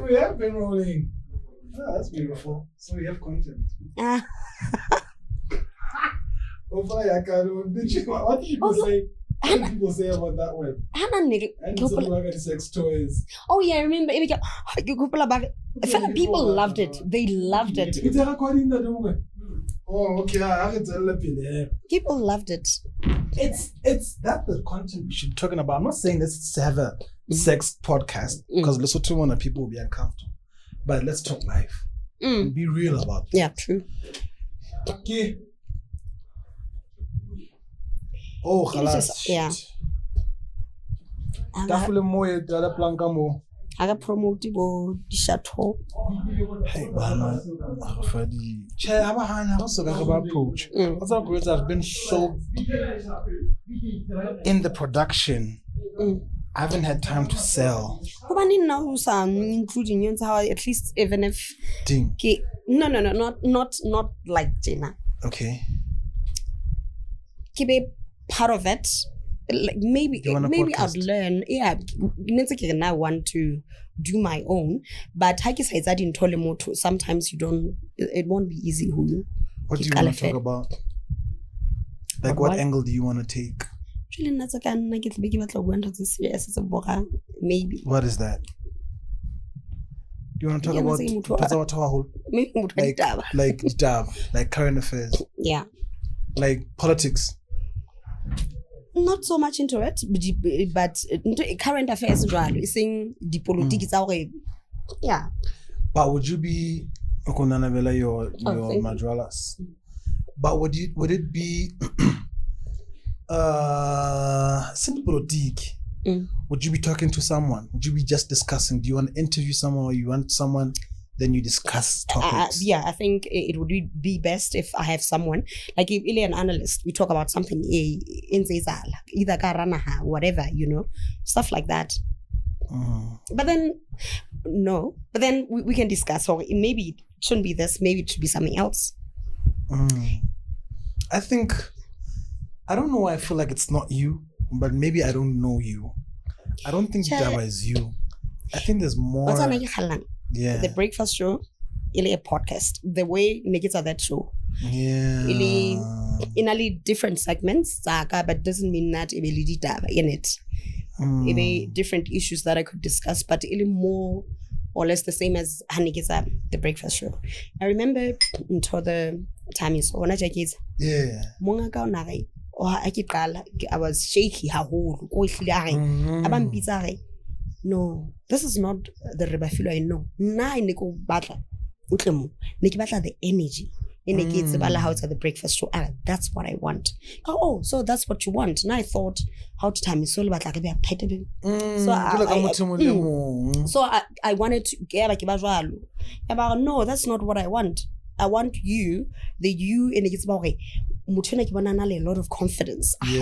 We have been rolling. Oh, that's beautiful. So we have content. What did people say? What did people say about that one? And something like sex toys. Oh yeah, I remember. People loved it. They loved it. Oh, okay. People loved it. It's that the content we should be talking about. I'm not saying let's have a sex podcast because Lesotho want people will be uncomfortable. But let's talk life. Be real about it. Yeah, true. Okay. Oh, halas. Yeah. Tafule mo e dala planka mo. Aga promote go di chateau. Hey, bana. Afadi. Che abahana go soka go approach. What's up, girls? I've been so in the production. I haven't had time to sell. Including how at least even if Ding. No, not like Jenna. Okay. Keep part of it. Like maybe I'd learn. Yeah, I want to do my own, but sometimes you don't. It won't be easy. What do you want to talk about? Like what angle do you want to take? Maybe. What is that? Do you want to talk about like current affairs? Yeah. Like politics? Not so much into it, but current affairs is saying the politics yeah. But would you be your Madralas? But would it be simple? Would you be talking to someone? Would you be just discussing? Do you want to interview someone or you want someone? Then you discuss topics. Yeah, I think it would be best if I have someone like if you're an analyst. We talk about something either whatever, stuff like that. But then we can discuss. Or maybe it shouldn't be this. Maybe it should be something else. I think I don't know why I feel like it's not you, but maybe I don't know you. I don't think Java is you. I think there's more. Yeah. The breakfast show, a podcast. The way Nikita that show. Yeah. In different segments, but doesn't mean that in it. Different issues that I could discuss, but more or less the same as Hanikisa, the breakfast show. I remember until the time is when I check it. Yeah. I was shaky. No, this is not the rebafilo I know. Na iniko batla. Utlemu. Niki batla the energy. In the kids how to the breakfast show. That's what I want. Oh, so that's what you want. Now I thought how to time is all about like a tight. So I wanted to get like no, that's not what I want. I want you, the you in the kids about a lot of confidence. I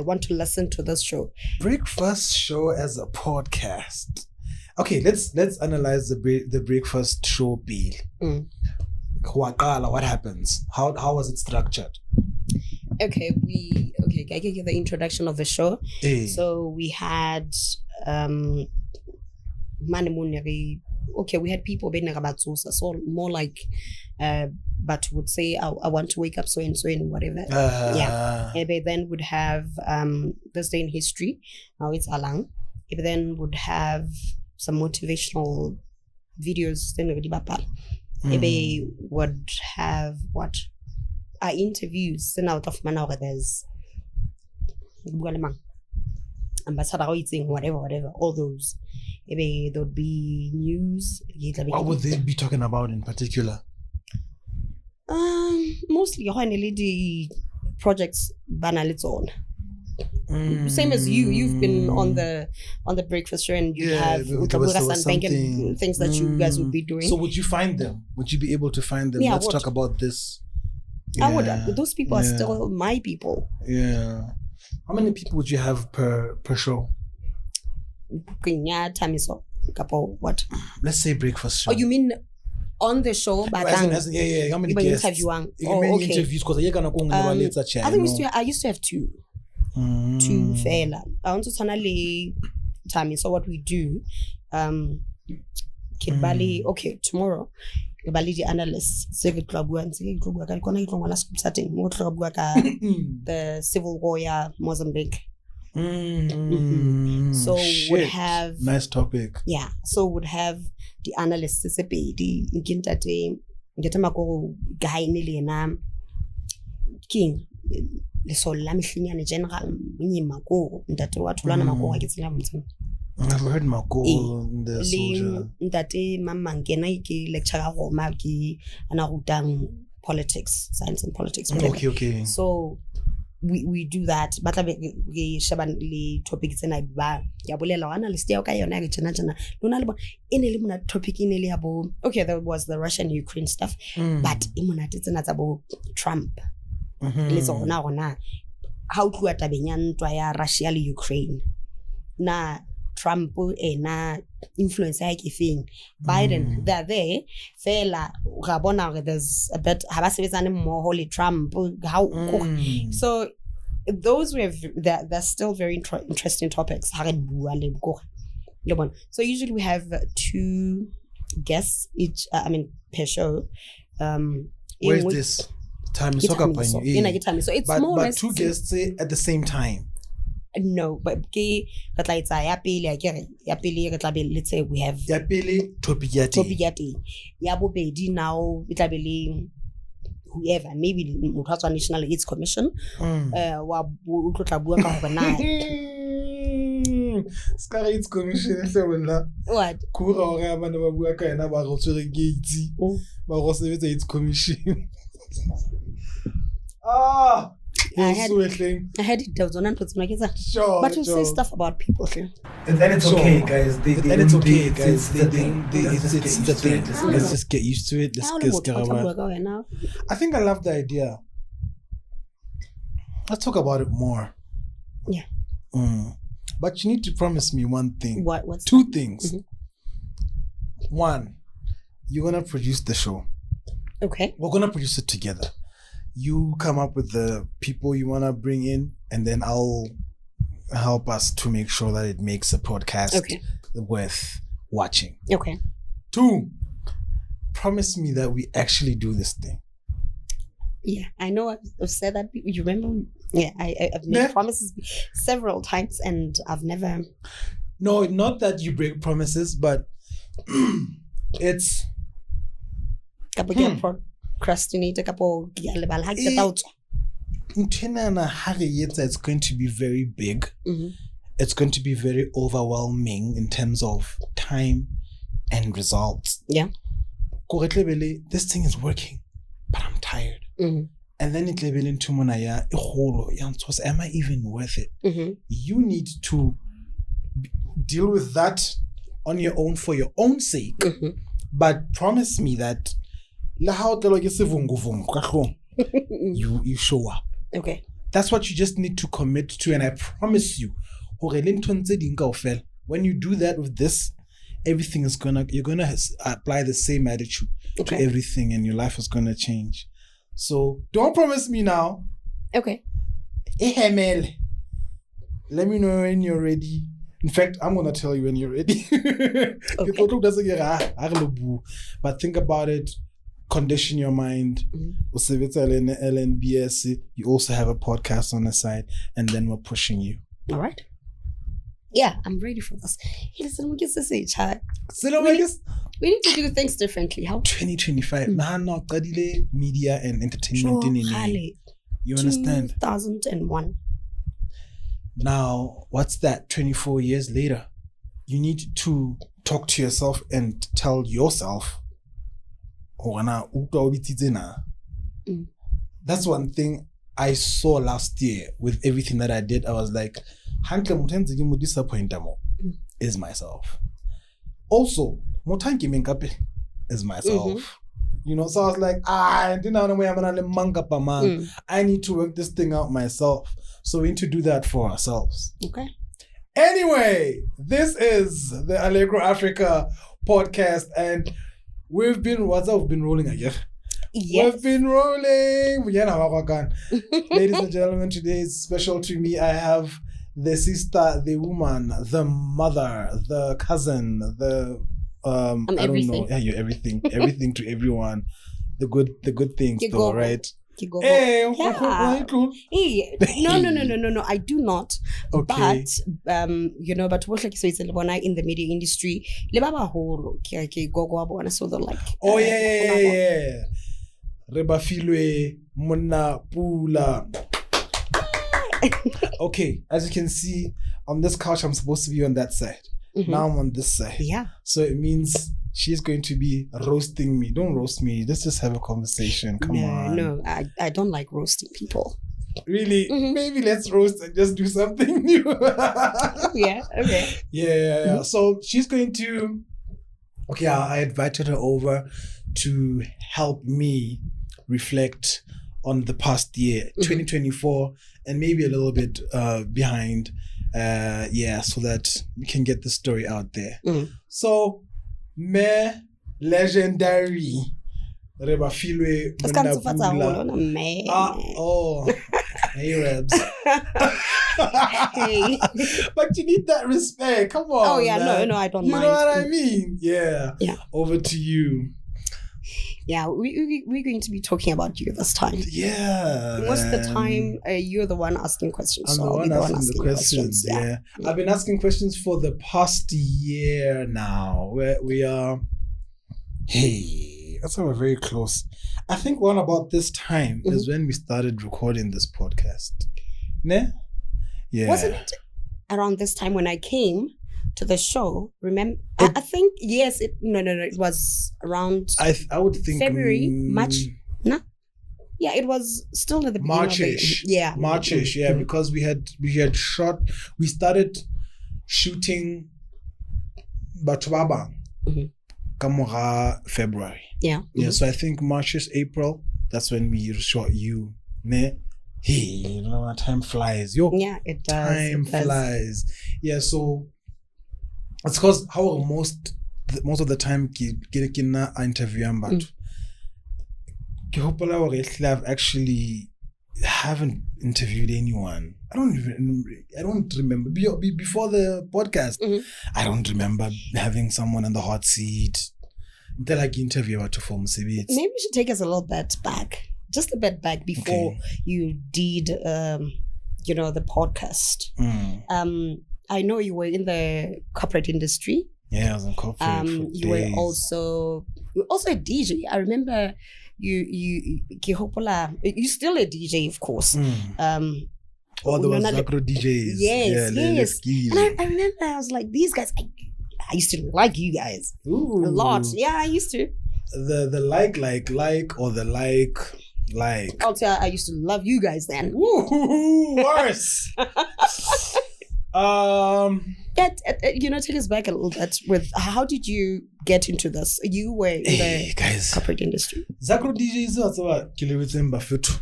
want to listen to this show. Breakfast show as a podcast. Okay, let's analyze the breakfast show bill. What happens? How was it structured? Okay, I give you the introduction of the show. Hey. So we had we had people being about so more like but would say I want to wake up so and whatever. And then would have this day in history. Now it's Alang. Then would have some motivational videos. Then maybe would have what interviews. Then out of Manawa there's ambassador whatever all those. Maybe there would be news. What would they be talking about in particular? Mostly the projects banalits on. Same as you've been on the breakfast show and you have and things that you guys would be doing. So would you find them? Would you be able to find them? Yeah, let's talk about this. I would. Those people are still my people. Yeah. How many people would you have per show? What? Let's say breakfast show. Oh, you mean on the show? But How many guests? Interviewing. Interviews because you're gonna go I used to have two. to fela. I want to tell Tammy. So what we do, okay, tomorrow. The analysts, the civil war, Mozambique. So would have nice topic. Yeah, so would have the analysts king I've heard Mako in the social. Politics, science and politics. Okay. So we do that. But topics and okay, there was the Russian-Ukraine stuff, but it's about Trump. How to Russia-Ukraine. Na Trump na influence thing. Biden, they're there. Fela Rabona, there's a bit more holy Trump. How so those they're still very interesting topics. So usually we have 2 guests each. Per show. Where's this time? So it's but, more. But 2 guests at the same time. No, but let's say we have Topiati. Yabobedi now whoever, maybe National AIDS Commission. AIDS Commission. What? AIDS Commission. I had it down to make it. Sure, but you say stuff about people. And it's okay, guys. It's okay, guys. It's the thing. Let's just get used to it. Let's get around. I think I love the idea. Let's talk about it more. Yeah. But you need to promise me one thing. What's 2 things. 1, you're gonna produce the show. Okay. We're gonna produce it together. You come up with the people you want to bring in, and then I'll help us to make sure that it makes a podcast worth watching. Okay. 2, promise me that we actually do this thing. Yeah, I know I've said that. You remember? Yeah, I've made promises several times, and I've never... No, not that you break promises, but it's... Procrastinate a couple. It's going to be very big. It's going to be very overwhelming in terms of time and results. Yeah. This thing is working, but I'm tired. And then it level into monaya. Am I even worth it? You need to deal with that on your own for your own sake. But promise me that you show up. Okay. That's what you just need to commit to, and I promise you, when you do that with this, everything is you're gonna apply the same attitude to everything, and your life is gonna change. So don't promise me now. Okay. Let me know when you're ready. In fact, I'm gonna tell you when you're ready. But think about it. Condition your mind. LNBS. You also have a podcast on the side, and then we're pushing you. All right. Yeah, I'm ready for this. Hey, listen, we need to do things differently. How? 2025. Media and entertainment. You understand? 2001. Now, what's that? 24 years later, you need to talk to yourself and tell yourself. That's one thing I saw last year with everything that I did. I was like, is myself. Also, is myself. You know, so I was like, I need to work this thing out myself. So we need to do that for ourselves. Okay. Anyway, this is the Allegro Africa podcast, and we've been rolling a year. Yes. We've been rolling. Ladies and gentlemen, today is special to me. I have the sister, the woman, the mother, the cousin, the I don't know. Yeah, you're everything. Everything to everyone. The good things though, right? Hey, yeah. No, I do not. Okay. But but what like so it's in the media industry. So they're like yeah. Rebafilwe Mona Pula. Okay, as you can see on this couch, I'm supposed to be on that side. Now I'm on this side. Yeah. So it means she's going to be roasting me. Don't roast me. Let's just have a conversation. Come on. No, I don't like roasting people. Really? Maybe let's roast and just do something new. Yeah, okay. Yeah. So she's going to... Okay, I invited her over to help me reflect on the past year, 2024, and maybe a little bit behind. So that we can get the story out there. So, me legendary Rebafilwe Mundapula. Hey, Rebs. Hey. But you need that respect. Come on. Oh yeah, man. no, I don't mind. You know what I mean? Yeah. Over to you. Yeah, we're going to be talking about you this time. Yeah. Most of the time, you're the one asking questions. I'm the one asking the questions. Yeah. I've been asking questions for the past year now. Where we are. Hey, that's why we're very close. I think one about this time is when we started recording this podcast. Ne? Yeah. Wasn't it around this time when I came to the show? Remember? I think yes. It was around. I would think February, March. No. Yeah, it was still at the beginning. Marchish. Marchish. Yeah, because we had shot. We started shooting Batwaba. Kamora February. Yeah. So I think Marchish, April. That's when we shot you. Ne? Hey, you know, time flies. Yeah, it does. Time flies. Yeah, so it's because how most of the time get interview but I've actually haven't interviewed anyone. I don't remember before the podcast. I don't remember having someone in the hot seat. Until I interview about to form CB. Maybe we should take us a little bit back. Just a bit back before you did the podcast. I know you were in the corporate industry. Yeah, I was in corporate. You were also a DJ. I remember you're still a DJ, of course. There was Allegro DJs. Yes. And I remember I was like, these guys, I used to like you guys. Ooh. A lot. Yeah, I used to. The like or the like. I'll tell you, I used to love you guys then. Ooh, worse. Take us back a little bit with how did you get into this? You were in the corporate industry. Zakro DJ is about kilowitzemba fetu.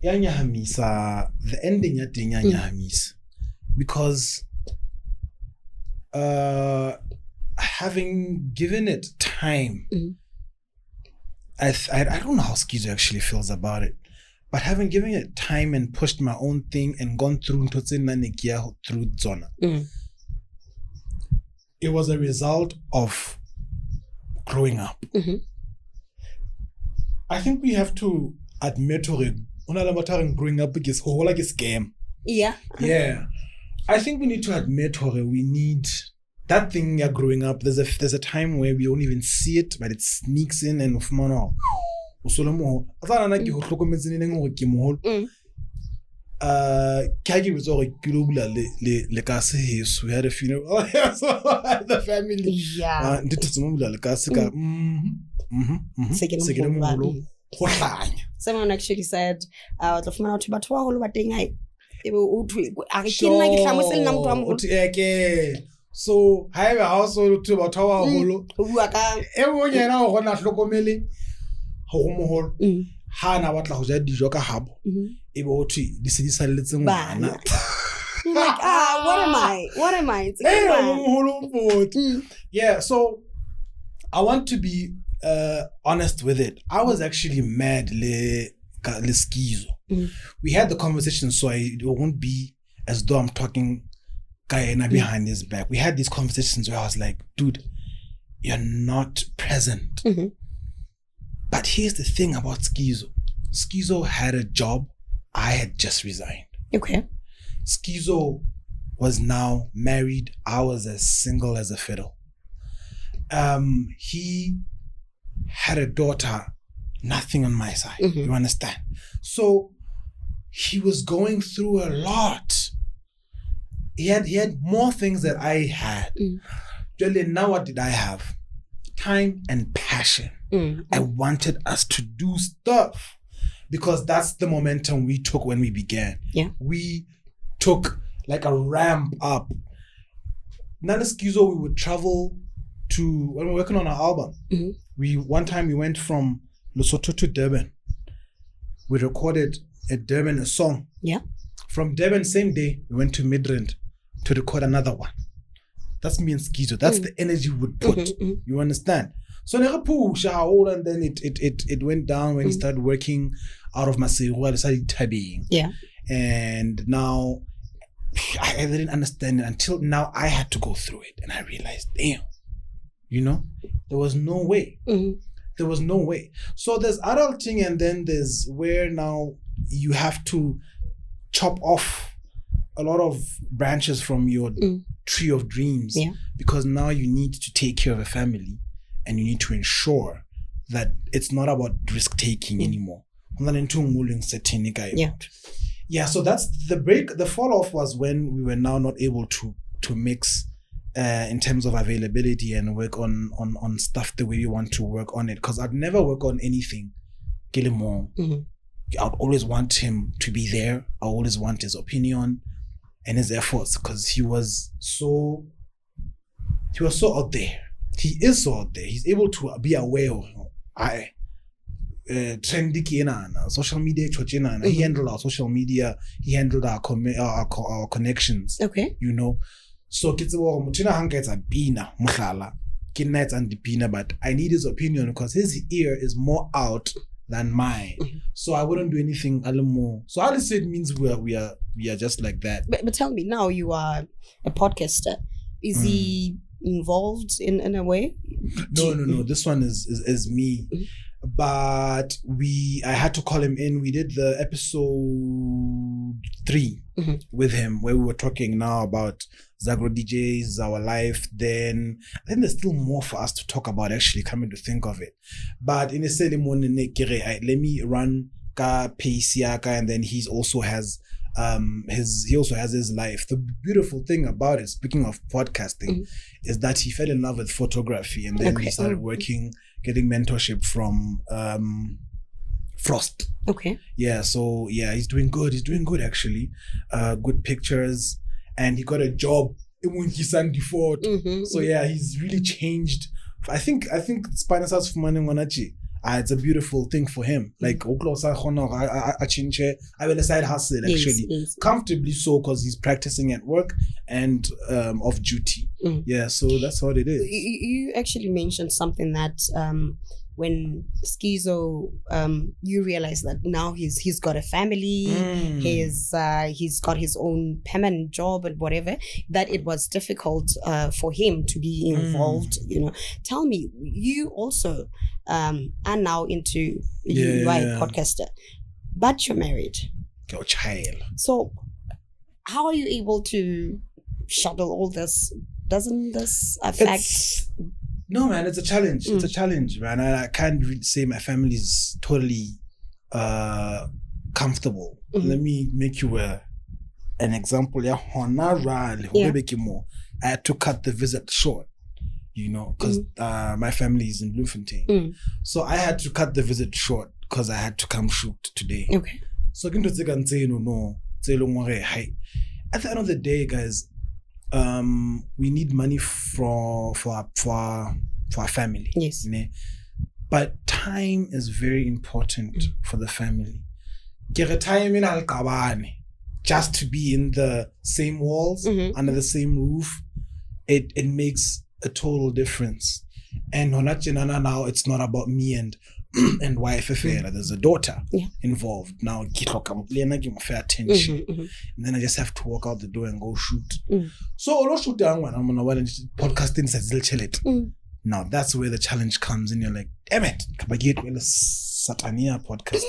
Yanyahamisa, the ending at Yanyahamis. Because having given it time, I don't know how Skizo actually feels about it. But having given it time and pushed my own thing and gone through Zona, it was a result of growing up. I think we have to admit growing up is a whole scam. Yeah. Yeah. I think we need to admit we need that thing you're growing up. There's a time where we don't even see it, but it sneaks in and we had a funeral. Oh, yeah, so the family. Yeah. Someone actually said, so I have a household to about our holo. Everyone gonna hlokomele ho hana batla go ja dijo ka habo e bo thwe di se di salletse ngwana. You're like, what am I? Yeah, so I want to be honest with it, I was actually mad le Skizo. We had the conversation, so it won't be as though I'm talking guy behind his back. We had these conversations where I was like, dude, you're not present. But here's the thing about Skizo. Skizo had a job. I had just resigned. Okay. Skizo was now married. I was as single as a fiddle. He had a daughter, nothing on my side. You understand? So he was going through a lot. He had more things that I had. Now what did I have? Time and passion. I wanted us to do stuff because that's the momentum we took when we began. Yeah. We took like a ramp up. Nana Skizo, we would travel to, when we were working on our album, one time we went from Lesotho to Durban. We recorded at Durban a song. Yeah. From Durban, same day, we went to Midrand to record another one. That's me and Skizo. That's the energy we would put. You understand? So and then it went down when he started working out of Maseru. I started tabbing. Yeah. And now I didn't understand it until now. I had to go through it, and I realized, damn, there was no way. There was no way. So there's adulting, and then there's where now you have to chop off a lot of branches from your tree of dreams, because now you need to take care of a family, and you need to ensure that it's not about risk taking anymore. Yeah, so that's the break. The fall off was when we were now not able to mix in terms of availability and work on stuff the way we want to work on it. Because I'd never work on anything Gilmore. I'd always want him to be there. I always want his opinion and his efforts, because he was so out there. He is so out there. He's able to be aware of trendy social media. He handled our social media. He handled our connections. Okay. So kids but I need his opinion because his ear is more out than mine. So I wouldn't do anything more. So all this it means we are just like that. But tell me, now you are a podcaster. Is he involved in a way? No. This one is me. But I had to call him in. We did the episode 3 with him, where we were talking now about Zagro DJs, our life. Then I think there's still more for us to talk about, actually, coming to think of it. But in a ceremony, let me run ka pace yaka, and then he also has his life. The beautiful thing about it, speaking of podcasting, is that he fell in love with photography, and then he started getting mentorship from Frost. Okay. Yeah, so he's doing good. He's doing good, actually. Good pictures, and he got a job in before. So he's really changed. I think Spinasas for Manangwanachi. It's a beautiful thing for him. Like I will a side hustle, actually. Yes. Comfortably so, because he's practicing at work and off duty. Yeah, so that's what it is. You actually mentioned something that when Skizo, you realize that now he's got a family, he's got his own permanent job and whatever, that it was difficult for him to be involved. Tell me, you also are now into you are a podcaster, but you're married. Your child. So how are you able to shuttle all this? Doesn't this affect? No, man, it's a challenge. It's a challenge, man. I can't really say my family is totally comfortable. Let me make you an example. I had to cut the visit short, because my family is in Bloemfontein. So I had to cut the visit short because I had to come shoot today. Okay. So at the end of the day, guys, we need money for our family. Yes. But time is very important for the family. Just to be in the same walls, under the same roof, it makes a total difference. And now it's not about me and wife affair. There's a daughter involved. Now fair attention. And then I just have to walk out the door and go shoot. So I'll shoot down when I'm on podcasting now that's where the challenge comes and you're like, damn it, Satania podcast.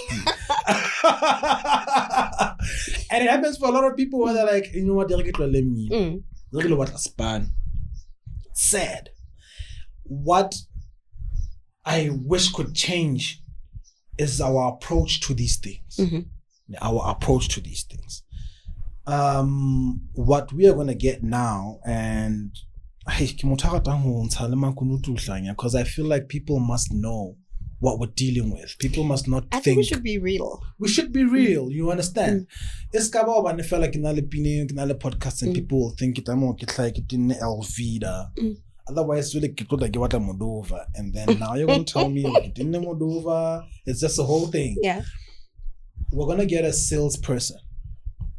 And it happens for a lot of people where they're like, you know what, they'll get to let me. Look at what a span. Sad. What I wish could change is our approach to these things. Our approach to these things. What we are going to get now, and because I feel like people must know what we're dealing with. People must not think. We should be real. We should be real. You understand? It's about when I feel like in all podcasts and people will think it. I'm like it in Elvida. Otherwise, really, get like what a Moldova, and then now you're gonna tell me it in Moldova. It's just a whole thing. Yeah. We're gonna get a salesperson.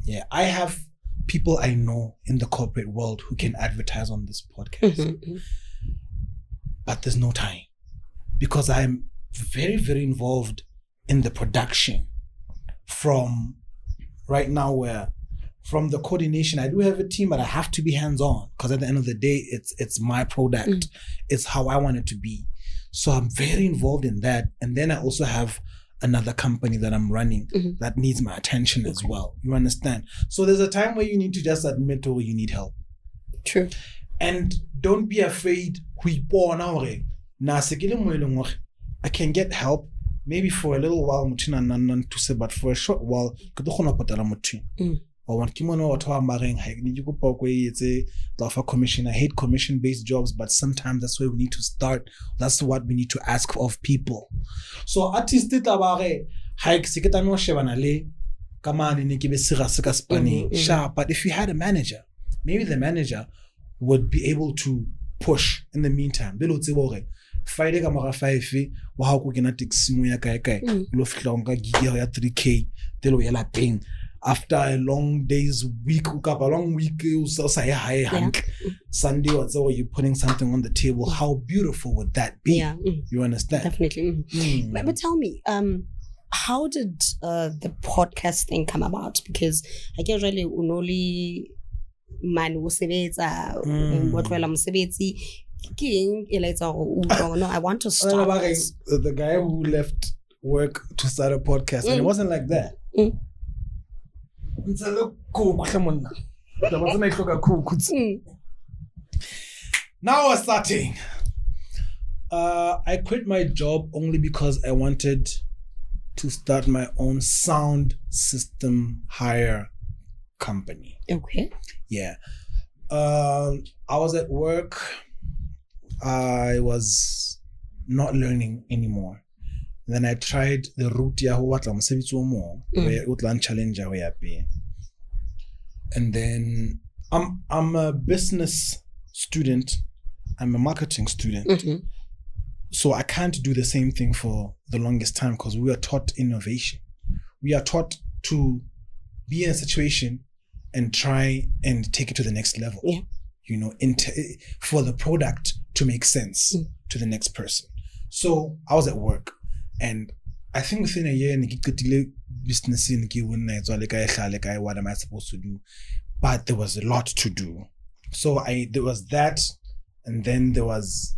Yeah, I have people I know in the corporate world who can advertise on this podcast, but there's no time because I'm very, very involved in the production. From right now, where from the coordination, I do have a team, but I have to be hands-on because at the end of the day, it's my product. It's how I want it to be. So I'm very involved in that. And then I also have another company that I'm running that needs my attention as well. You understand? So there's a time where you need to just admit you need help. True. And don't be afraid. I can get help maybe for a little while, but for a short while, or commission. I hate commission-based jobs, but sometimes that's where we need to start. That's what we need to ask of people. So artists but if you had a manager, maybe the manager would be able to push in the meantime. Friday kamera 5 wa ha go kena taxi mo ya kae kae lo fihla nka gig ya 3K telo ya lapeng after a long day's week, a long week, Sunday or so, you're putting something on the table. How beautiful would that be? Yeah. You understand? Definitely. But tell me, how did the podcast thing come about? Because I guess really only man who says what well I'm no, I want to start. The guy who left work to start a podcast, and it wasn't like that. It's a little cool. Now we're starting. I quit my job only because I wanted to start my own sound system hire company. Okay. Yeah. I was at work. I was not learning anymore. Then I tried the route where Utland Challenger where and then I'm a business student. I'm a marketing student. So I can't do the same thing for the longest time because we are taught innovation. We are taught to be in a situation and try and take it to the next level. Yeah. You know, for the product to make sense to the next person. So I was at work. And I think within a year, business what am I supposed to do? But there was a lot to do. So there was that, and then there was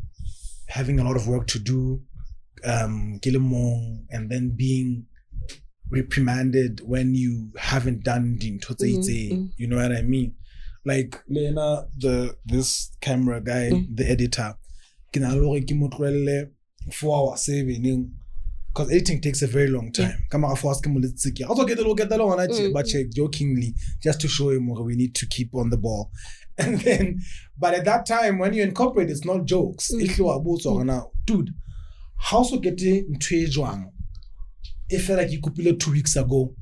having a lot of work to do, and then being reprimanded when you haven't done you know what I mean? Like Lena, this camera guy, the editor, 4 hours saving. Because editing takes a very long time. But jokingly, just to show him we need to keep on the ball. And then, but at that time, when you incorporate, it's not jokes. Dude, how so get into a joang? It felt like you could build 2 weeks ago.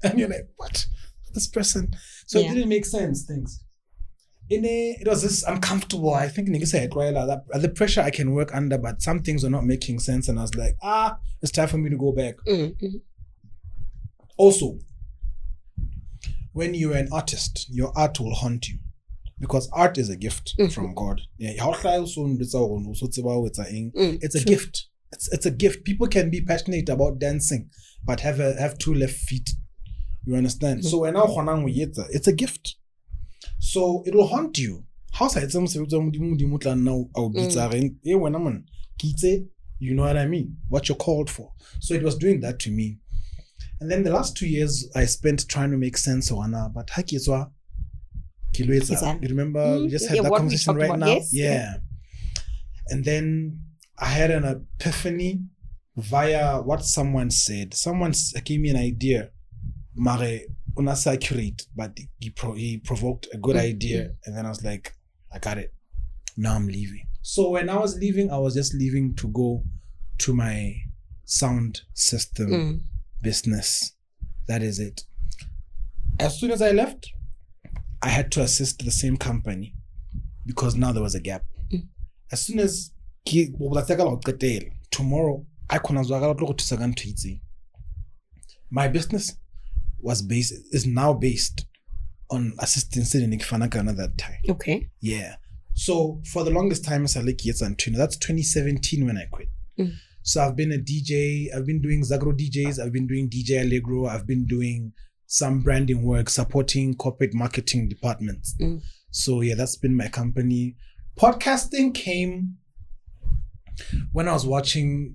And you're like, what? This person. So it didn't make sense, things. It was this uncomfortable. I think nigga said the pressure I can work under, but some things are not making sense, and I was like, it's time for me to go back. Also, when you're an artist, your art will haunt you. because art is a gift from God. Yeah, it's a gift. It's a gift. People can be passionate about dancing, but have 2 left feet. You understand? So when it's a gift. So it will haunt you. You know what I mean? What you're called for. So it was doing that to me. And then the last 2 years I spent trying to make sense of Anna, but you remember we just had that conversation right now? Yes. Yeah. And then I had an epiphany via what someone said. Someone gave me an idea. Mare, unasa accurate, but he provoked a good idea. And then I was like, I got it. Now I'm leaving. So when I was leaving, I was just leaving to go to my sound system business. That is it. As soon as I left, I had to assist the same company because now there was a gap. As soon as tomorrow, my business is now based on assisting Nick Fanaka at that time. Okay. Yeah. So for the longest time, that's 2017 when I quit. So I've been a DJ. I've been doing Zagro DJs. I've been doing DJ Allegro. I've been doing some branding work, supporting corporate marketing departments. So yeah, that's been my company. Podcasting came when I was watching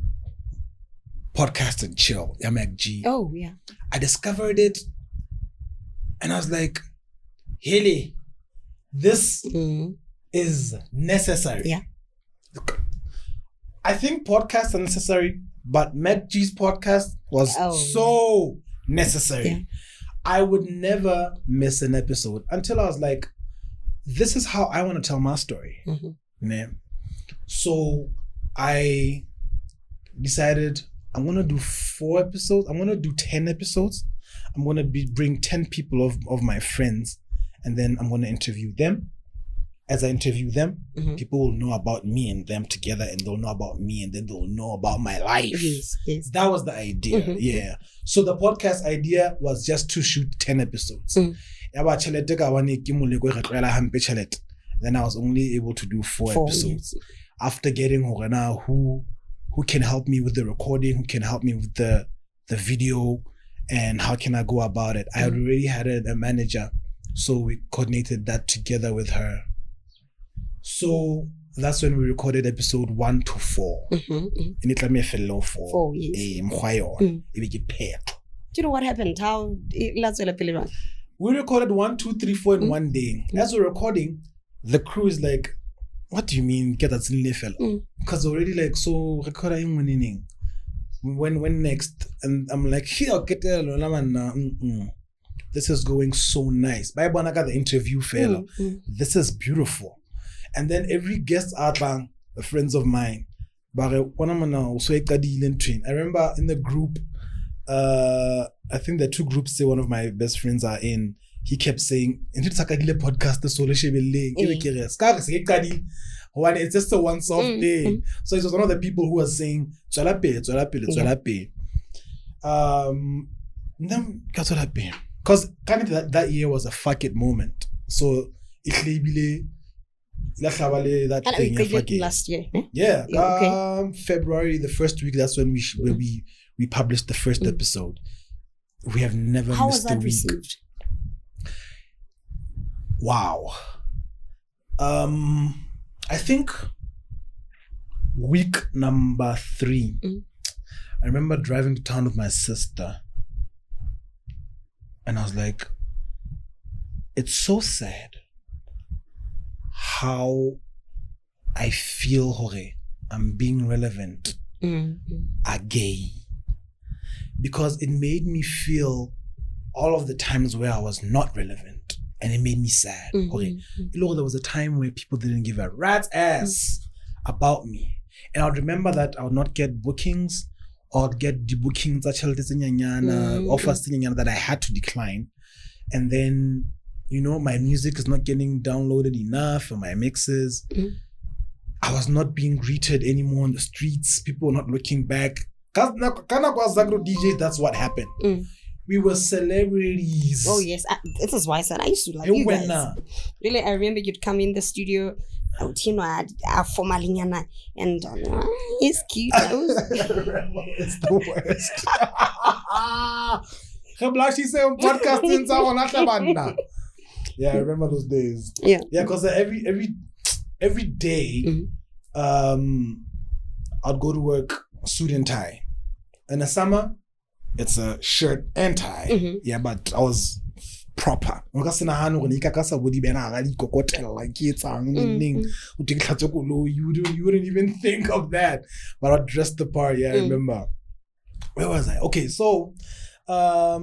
Podcast and Chill, Yamak G. Oh, yeah. I discovered it and I was like, Haley, this is necessary. Yeah. I think podcasts are necessary, but Mac G's podcast was so necessary. Yeah. I would never miss an episode until I was like, this is how I want to tell my story. Man. So I decided I'm going to do 4 episodes. I'm going to do 10 episodes. I'm going to bring 10 people of my friends, and then I'm going to interview them. As I interview them, people will know about me and them together, and they'll know about me, and then they'll know about my life. Yes. That was the idea. Yeah. So the podcast idea was just to shoot 10 episodes. Then I was only able to do 4 episodes. After getting who can help me with the recording, who can help me with the video, and how can I go about it. I had already had a manager, so we coordinated that together with her. So that's when we recorded episode 1 to 4. Do you know what happened? How we recorded 1, 2, 3, 4 in one day. As we're recording, the crew is like, what do you mean get that in fellow? Because already like, so recording when next? And I'm like, here, get there, this is going so nice. By Bonaga, the interview fellow. This is beautiful. And then every guest the friends of mine. I remember in the group, I think the 2 groups one of my best friends are in. He kept saying, podcast it's just a once-off day. So it was one of the people who was saying, because kind of that year was a fuck it moment. So it that thing last year. Yeah. February, the first week, that's when we published the first episode. We have never missed a week. Received? Wow. I think week number 3. I remember driving to town with my sister, and I was like, it's so sad how I feel I'm being relevant again, because it made me feel all of the times where I was not relevant, and it made me sad. There was a time where people didn't give a rat's ass about me, and I would remember that I would not get bookings, or get the bookings offers that I had to decline, and then my music is not getting downloaded enough, or my mixes. I was not being greeted anymore on the streets. People were not looking back. Zagro DJ, that's what happened. We were celebrities. Oh yes, this is why I said I used to like you guys. Really, I remember you'd come in the studio, you know, formalinyana, and he's cute. It's the worst. Yeah, I remember those days. Yeah, because every day, I'd go to work suit and tie. In the summer, it's a shirt and tie. Yeah, but I was proper. You wouldn't even think of that. But I dressed the part. Yeah, I remember. Where was I? Okay, so I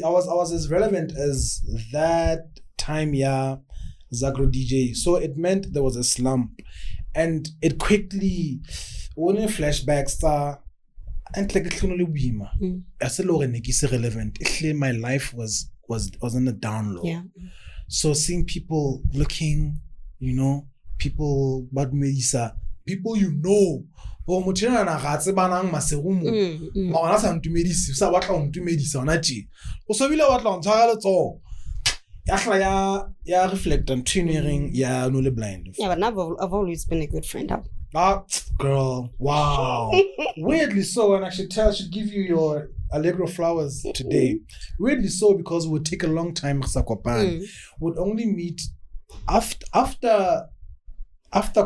was as relevant as that time. Yeah, Zagro DJ. So it meant there was a slump, and it quickly, when a flashback star. And like relevant. My life was on a down low. Yeah. So seeing people looking, you know, people but Melissa, people you know. Oh, mutina na gatse banang maserumo. Mawana sa ntumedisi, sa batla ntumedisa ona tje. O so bile batla ntshwara letso. Ya reflect on tuning, ya no le blind. Yeah, but I've always been a good friend. Ah, girl, wow. Weirdly so, and I should give you your Allegro flowers today. Weirdly so, because it would take a long time. Would only meet after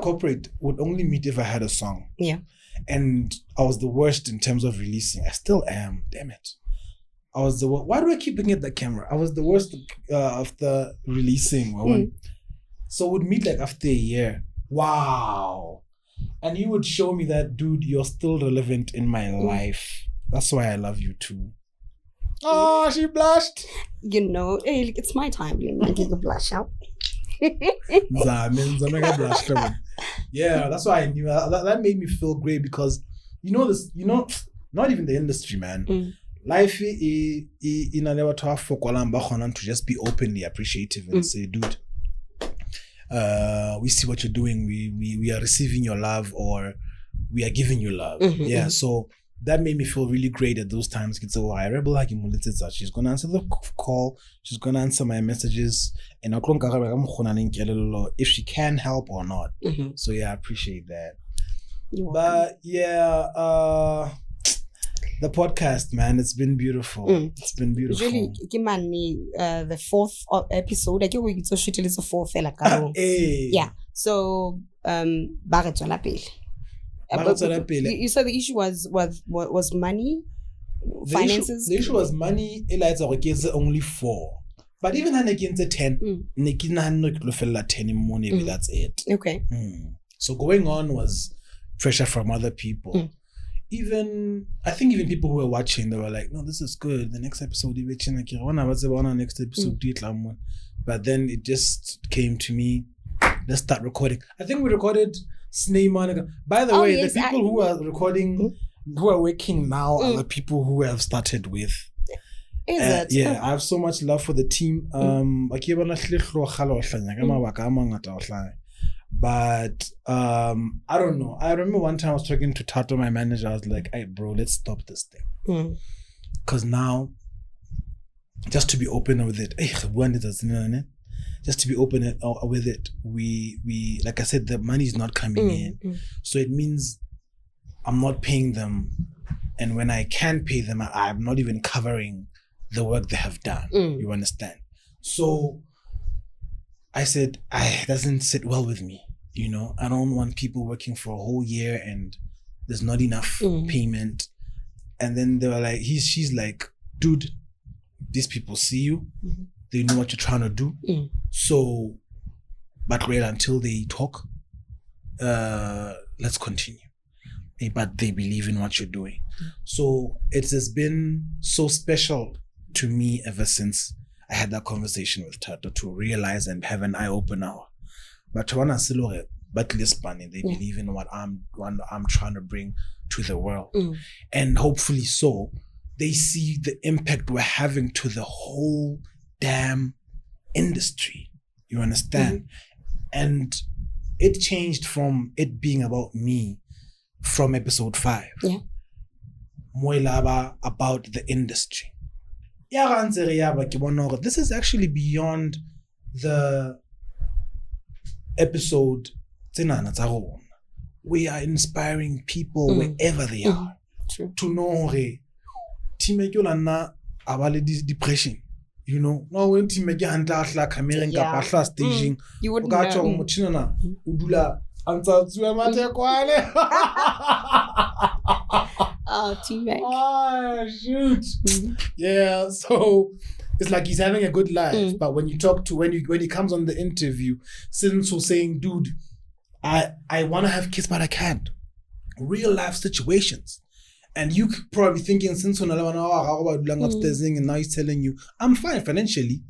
corporate. Would only meet if I had a song. Yeah. And I was the worst in terms of releasing. I still am. Damn it. I was the worst. Why do I keep looking at the camera? I was the worst after releasing. So we'd meet like after a year. Wow. And he would show me that, dude, you're still relevant in my life. That's why I love you too. Oh, she blushed. You know, hey, it's my time. You can blush out. Yeah, that's why I knew. That made me feel great because, not even the industry, man. Life in a level to just be openly appreciative and say, dude, we see what you're doing. We are receiving your love, or we are giving you love. Yeah, so that made me feel really great at those times. She's gonna answer the call. She's gonna answer my messages, and if she can help or not. So yeah, I appreciate that. But yeah, the podcast, man, it's been beautiful. It's been beautiful. Usually, the fourth episode, I think it's the fourth. Yeah. So, you said the issue was money, finances. The issue was money. It's only 4, but even when against the 10, 10 more. Maybe that's it. Okay. So going on was pressure from other people. I think even people who were watching, they were like, no, this is good. The next episode, but then it just came to me, let's start recording. I think we recorded Snake Monica. By the way, yes, the people who are recording, who are working now are the people who have started with. Yeah, I have so much love for the team. But I don't know. I remember one time I was talking to Tato, my manager. I was like, hey, bro, let's stop this thing. Because now, just to be open with it, just to be open with it, we like I said, the money is not coming in. So it means I'm not paying them. And when I can pay them, I'm not even covering the work they have done. You understand? So I said, it doesn't sit well with me. I don't want people working for a whole year and there's not enough payment. And then they were like, she's like, dude, these people see you. They know what you're trying to do. So, but wait until they talk. Let's continue. But they believe in what you're doing. So it has been so special to me ever since I had that conversation with Tato to realize and have an eye opener. But they believe in what I'm trying to bring to the world. And hopefully so, they see the impact we're having to the whole damn industry. You understand? And it changed from it being about me from episode 5. Yeah. Moilaba about the industry. This is actually beyond the episode we are inspiring people wherever they are to know team depression. You know, no when team camera kapa staging you wouldn't know. Udula Oh, teammate. Oh, shoot. Yeah, so it's like he's having a good life, but when you talk to when he comes on the interview, since was saying, dude, I want to have kids but I can't. Real life situations. And you probably thinking since and now he's telling you, I'm fine financially,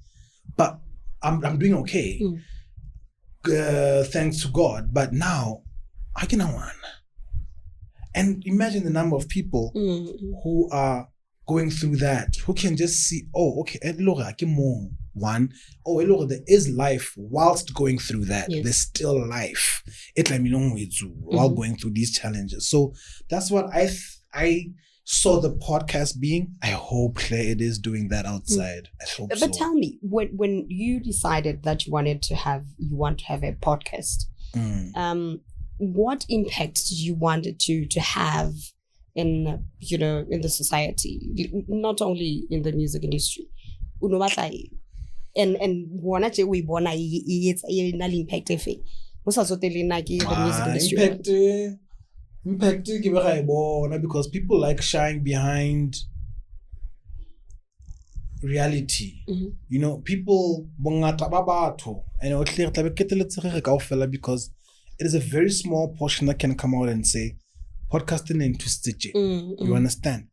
but I'm doing okay. Thanks to God. But now I can one. And imagine the number of people who are going through that, who can just see, oh, okay, one, oh, there is life whilst going through that. Yes. There's still life. While going through these challenges. So that's what I saw the podcast being. I hope Claire it is doing that outside. I hope so. But tell me, when you decided that you want to have a podcast, what impact did you want it to have in the society, not only in the music industry? And we bona it's impact if the music industry. Impact because people like shying behind reality. You know, people because it is a very small portion that can come out and say podcasting into stitching. You understand?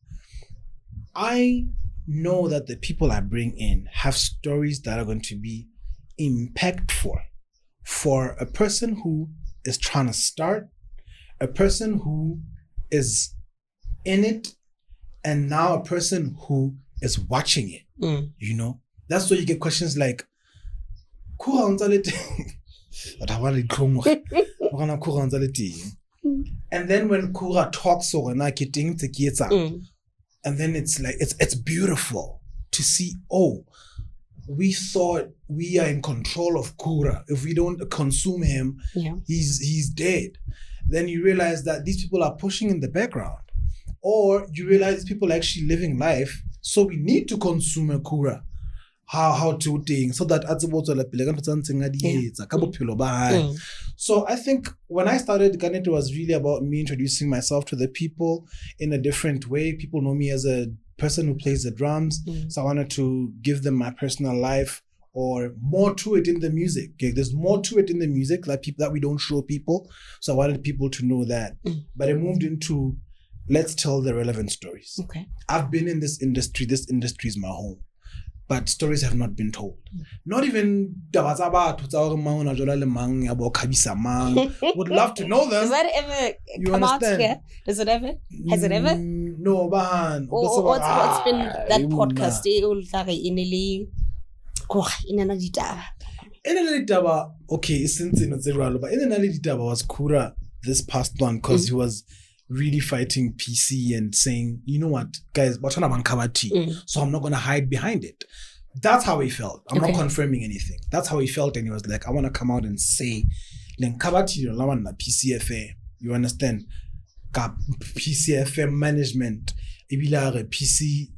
I know that the people I bring in have stories that are going to be impactful for a person who is trying to start, a person who is in it, and now a person who is watching it. You know, that's why you get questions like, and then when Kura talks and then it's like it's beautiful to see, oh, we thought we are in control of Kura. If we don't consume him, he's dead. Then you realize that these people are pushing in the background. Or you realize these people are actually living life, so we need to consume a Kura. How to think so that so I think when I started, it was really about me introducing myself to the people in a different way. People know me as a person who plays the drums, so I wanted to give them my personal life or more to it in the music. Okay? There's more to it in the music that we don't show people, so I wanted people to know that. But I moved into let's tell the relevant stories. Okay, I've been in this industry. This industry is my home. But stories have not been told. Not even would love to know them. Does that ever come out here? Does it ever? Has it ever? No, man. What's been that podcast? Okay, since but in was Kura this past one because he was really fighting PC and saying, you know what, guys, so I'm not going to hide behind it. That's how he felt. I'm not confirming anything. That's how he felt, and he was like, I want to come out and say, PCFA, you understand? PCFA management, PC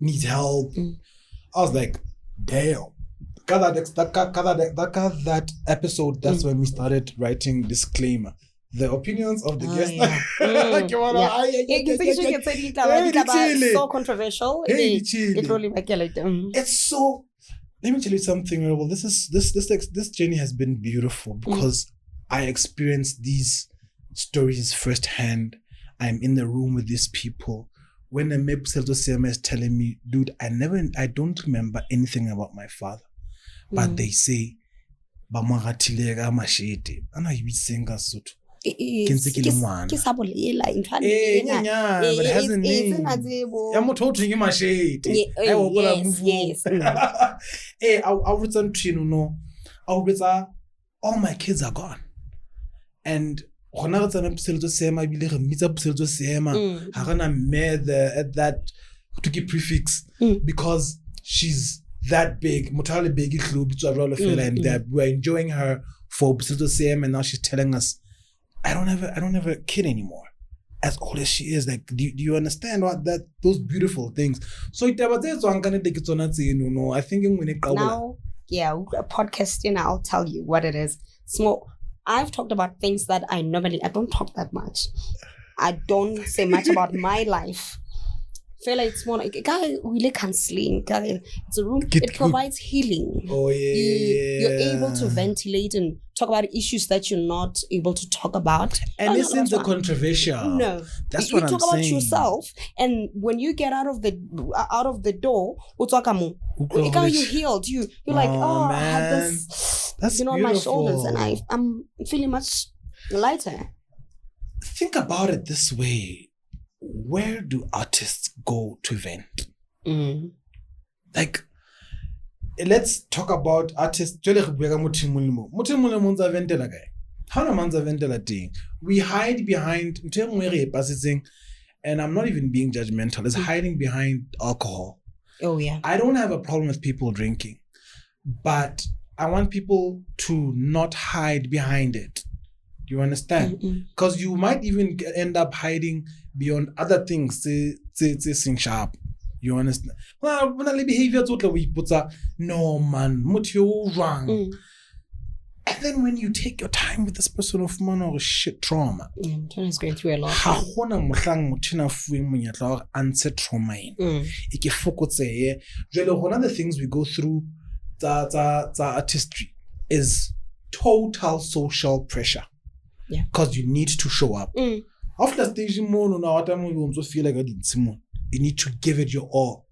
needs help. I was like, damn. That episode, that's when we started writing disclaimer. The opinions of the guest. It's so controversial. It's so. Let me tell you something, Rebel. This journey has been beautiful because I experienced these stories firsthand. I'm in the room with these people. When a Mepselto is telling me, dude, I don't remember anything about my father, but they say, "Bamagatilega mashete." And I be saying as so. But it hasn't all my kids are gone. And at that to give prefix because she's that big, and that we're enjoying her for Same, and now she's telling us, I don't have a kid anymore. As old as she is, like, do you understand what those beautiful things? So I think now, podcasting, I'll tell you what it is. Small. I've talked about things that I don't talk that much. I don't say much about my life. Feel like it's more like a guy really counseling. It's a room. It provides healing. Oh yeah. You're able to ventilate and talk about issues that you're not able to talk about. And this isn't the controversial. No, that's what I'm saying. You talk about yourself, and when you get out of the door, you're healed. You're like, I had this, that's on my shoulders, and I'm feeling much lighter. Think about it this way. Where do artists go to vent? Like, let's talk about artists. We hide behind, and I'm not even being judgmental, it's hiding behind alcohol. Oh yeah. I don't have a problem with people drinking, but I want people to not hide behind it. Do you understand? Because you might even end up hiding beyond other things. Sing sharp. You understand? Well, when behavior we put no man, you wrong. And then when you take your time with this person of man or shit trauma, is going through a lot. Answer trauma. One of the things we go through the artistry is total social pressure. Yeah. Because you need to show up. After stage more, you feel like you need to give it your all.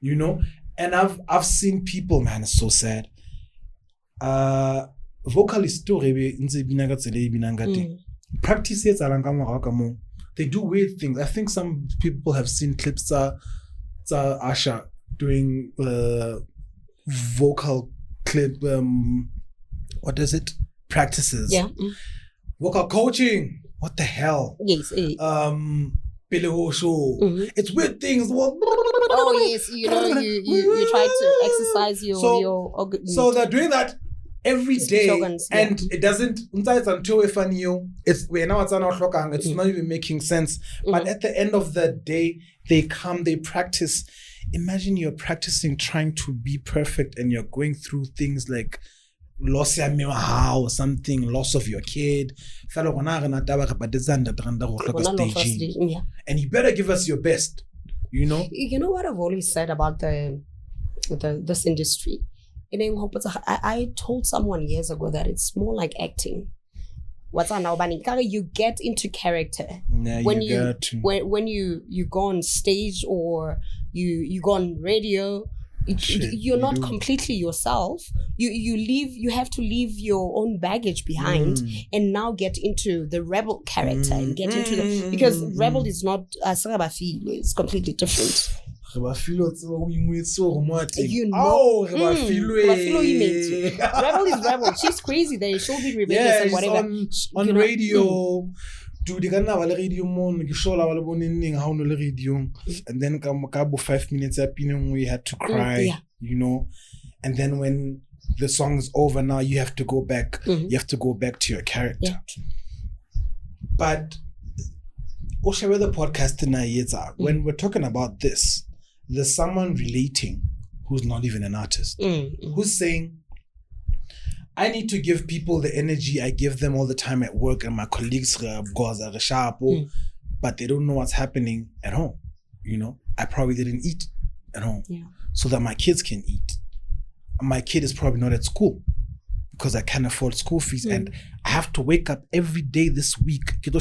You know? And I've seen people, man, it's so sad. Vocalists practice it. They do weird things. I think some people have seen clips Asha doing vocal clip what is it? Practices. Yeah. Vocal coaching. What the hell? Yes. It's weird things. Oh yes, you try to exercise your. So they're doing that every day, and it doesn't. It's not even making sense. But at the end of the day, they practice. Imagine you're practicing trying to be perfect, and you're going through things like loss of your house, something, loss of your kid. And you better give us your best. You know what I've always said about this industry. I told someone years ago that it's more like acting. You get into character when you go on stage or you go on radio. You're not completely yourself. You have to leave your own baggage behind and now get into the rebel character and get into because rebel is not it's completely different. Rebel is rebel. She's crazy there. She'll be rebellious and whatever. On radio. And then 5 minutes up, we had to cry, and then when the song is over, now you have to go back. You have to go back to your character. But where the podcast when we're talking about this, there's someone relating who's not even an artist, who's saying, I need to give people the energy I give them all the time at work, and my colleagues are sharp, but they don't know what's happening at home. I probably didn't eat at home so that my kids can eat. My kid is probably not at school because I can't afford school fees, and I have to wake up every day this week. And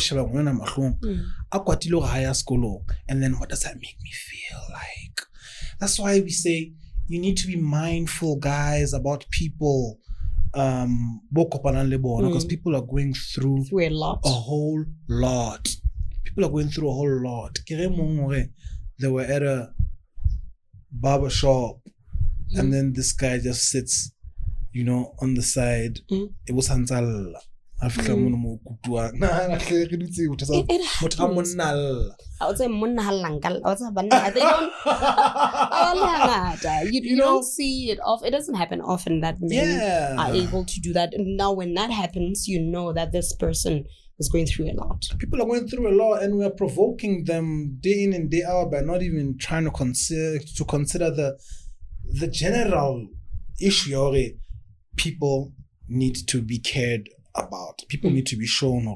then what does that make me feel like? That's why we say you need to be mindful, guys, about people. Because people are going through a whole lot. People are going through a whole lot. They were at a barber shop, and then this guy just sits, on the side. It was after mo kutua na hle ke ditse o tsa motho a monnalla I would say munnahalangal. I would say they don't. You don't see it off. It doesn't happen often that men are able to do that. And now, when that happens, you know that this person is going through a lot. People are going through a lot, and we are provoking them day in and day out by not even trying to consider the general issue. Or people need to be cared about. People need to be shown.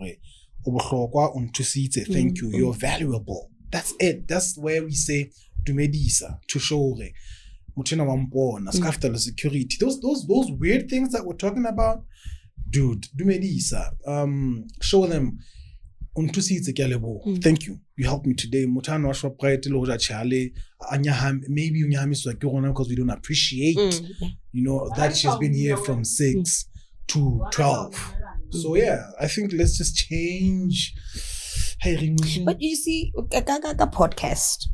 Thank you, you're valuable. That's it. That's where we say dumedisa to show security. Those weird things that we're talking about, dude, dumedisa. Show them thank you. You helped me today. Maybe because we don't appreciate that she's been here from 6 to 12. So yeah, I think let's just change. But you see, a podcast.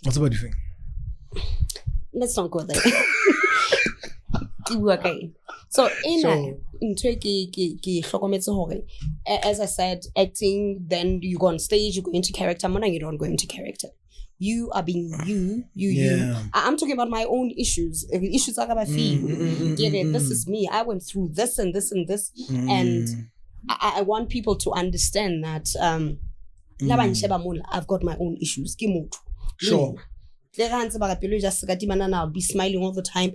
What's about you think? Let's not go there. So as I said, acting, then you go on stage, you go into character. You don't go into character. You are being you. I'm talking about my own issues. Issues I got feel. This is me. I went through this and this and this. And I want people to understand that I've got my own issues. Sure. I'll be smiling all the time.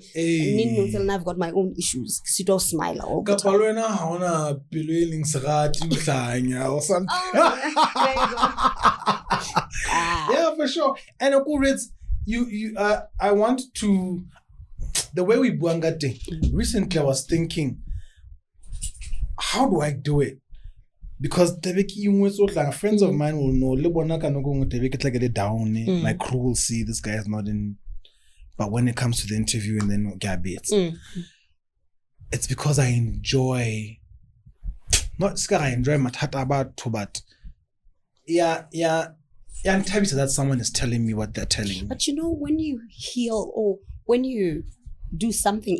I've got my own issues. You don't smile all the time. Or something. Yeah, for sure. And of course, I want to, the way we buangate. Recently, I was thinking, how do I do it? Because friends of mine will know, my crew will see this guy is not in. But when it comes to the interview and then it's because I enjoy, not I enjoy matata about, but I'm happy that someone is telling me what they're telling me. But when you heal or when you do something,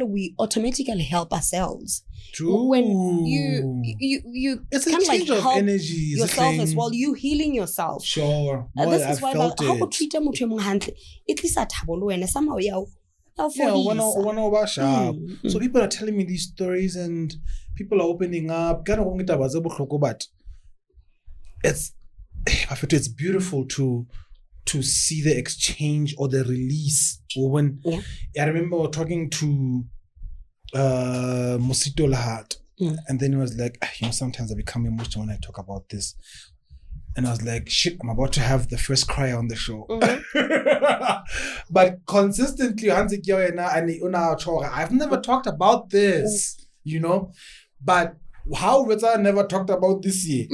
we automatically help ourselves. True. When you it's kind of like of help energy, yourself as well. You healing yourself. Sure. This is why how could treat them at least at and somehow So people are telling me these stories and people are opening up. But it's beautiful to see the exchange or the release. Or when I remember talking to Musito Lahat, and then he was like, sometimes I become emotional when I talk about this. And I was like, shit, I'm about to have the first cry on the show. But consistently, I've never talked about this, but how Rita never talked about this year.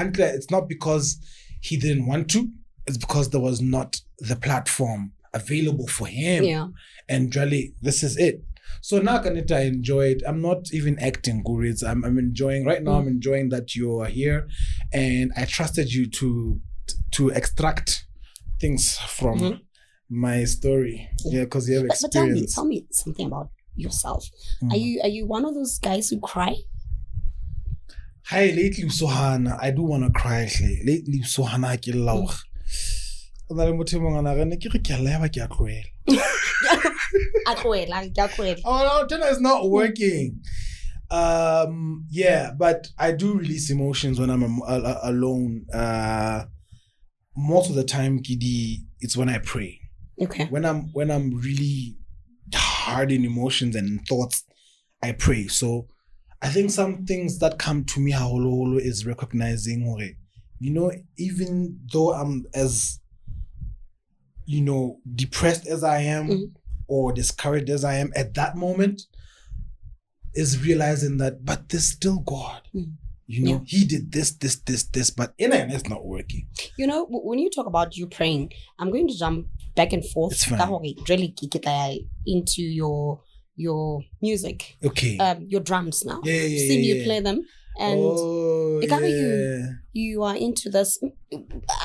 It's not because he didn't want to, it's because there was not the platform available for him. Yeah. And really, this is it. So now I enjoy it. I'm not even acting, Gurids. I'm enjoying right now. I'm enjoying that you are here, and I trusted you to extract things from my story. Yeah, because you have experience. But tell me something about yourself. Are you one of those guys who cry? Hi, lately Sohana, I do want to cry. Lately Sohana ke lauch. Oh no, it's not working. Yeah, but I do release emotions when I'm alone. Most of the time, Kidi, it's when I pray. Okay. When I'm really hard in emotions and thoughts, I pray. So I think some things that come to me haholo is recognizing, even though I'm as depressed as I am or discouraged as I am at that moment, is realizing that, but there's still God. He did this, but it's not working. When you talk about you praying, I'm going to jump back and forth. It's fine. Really into your music. Okay. Your drums now. Yeah. See me play them. And you are into this.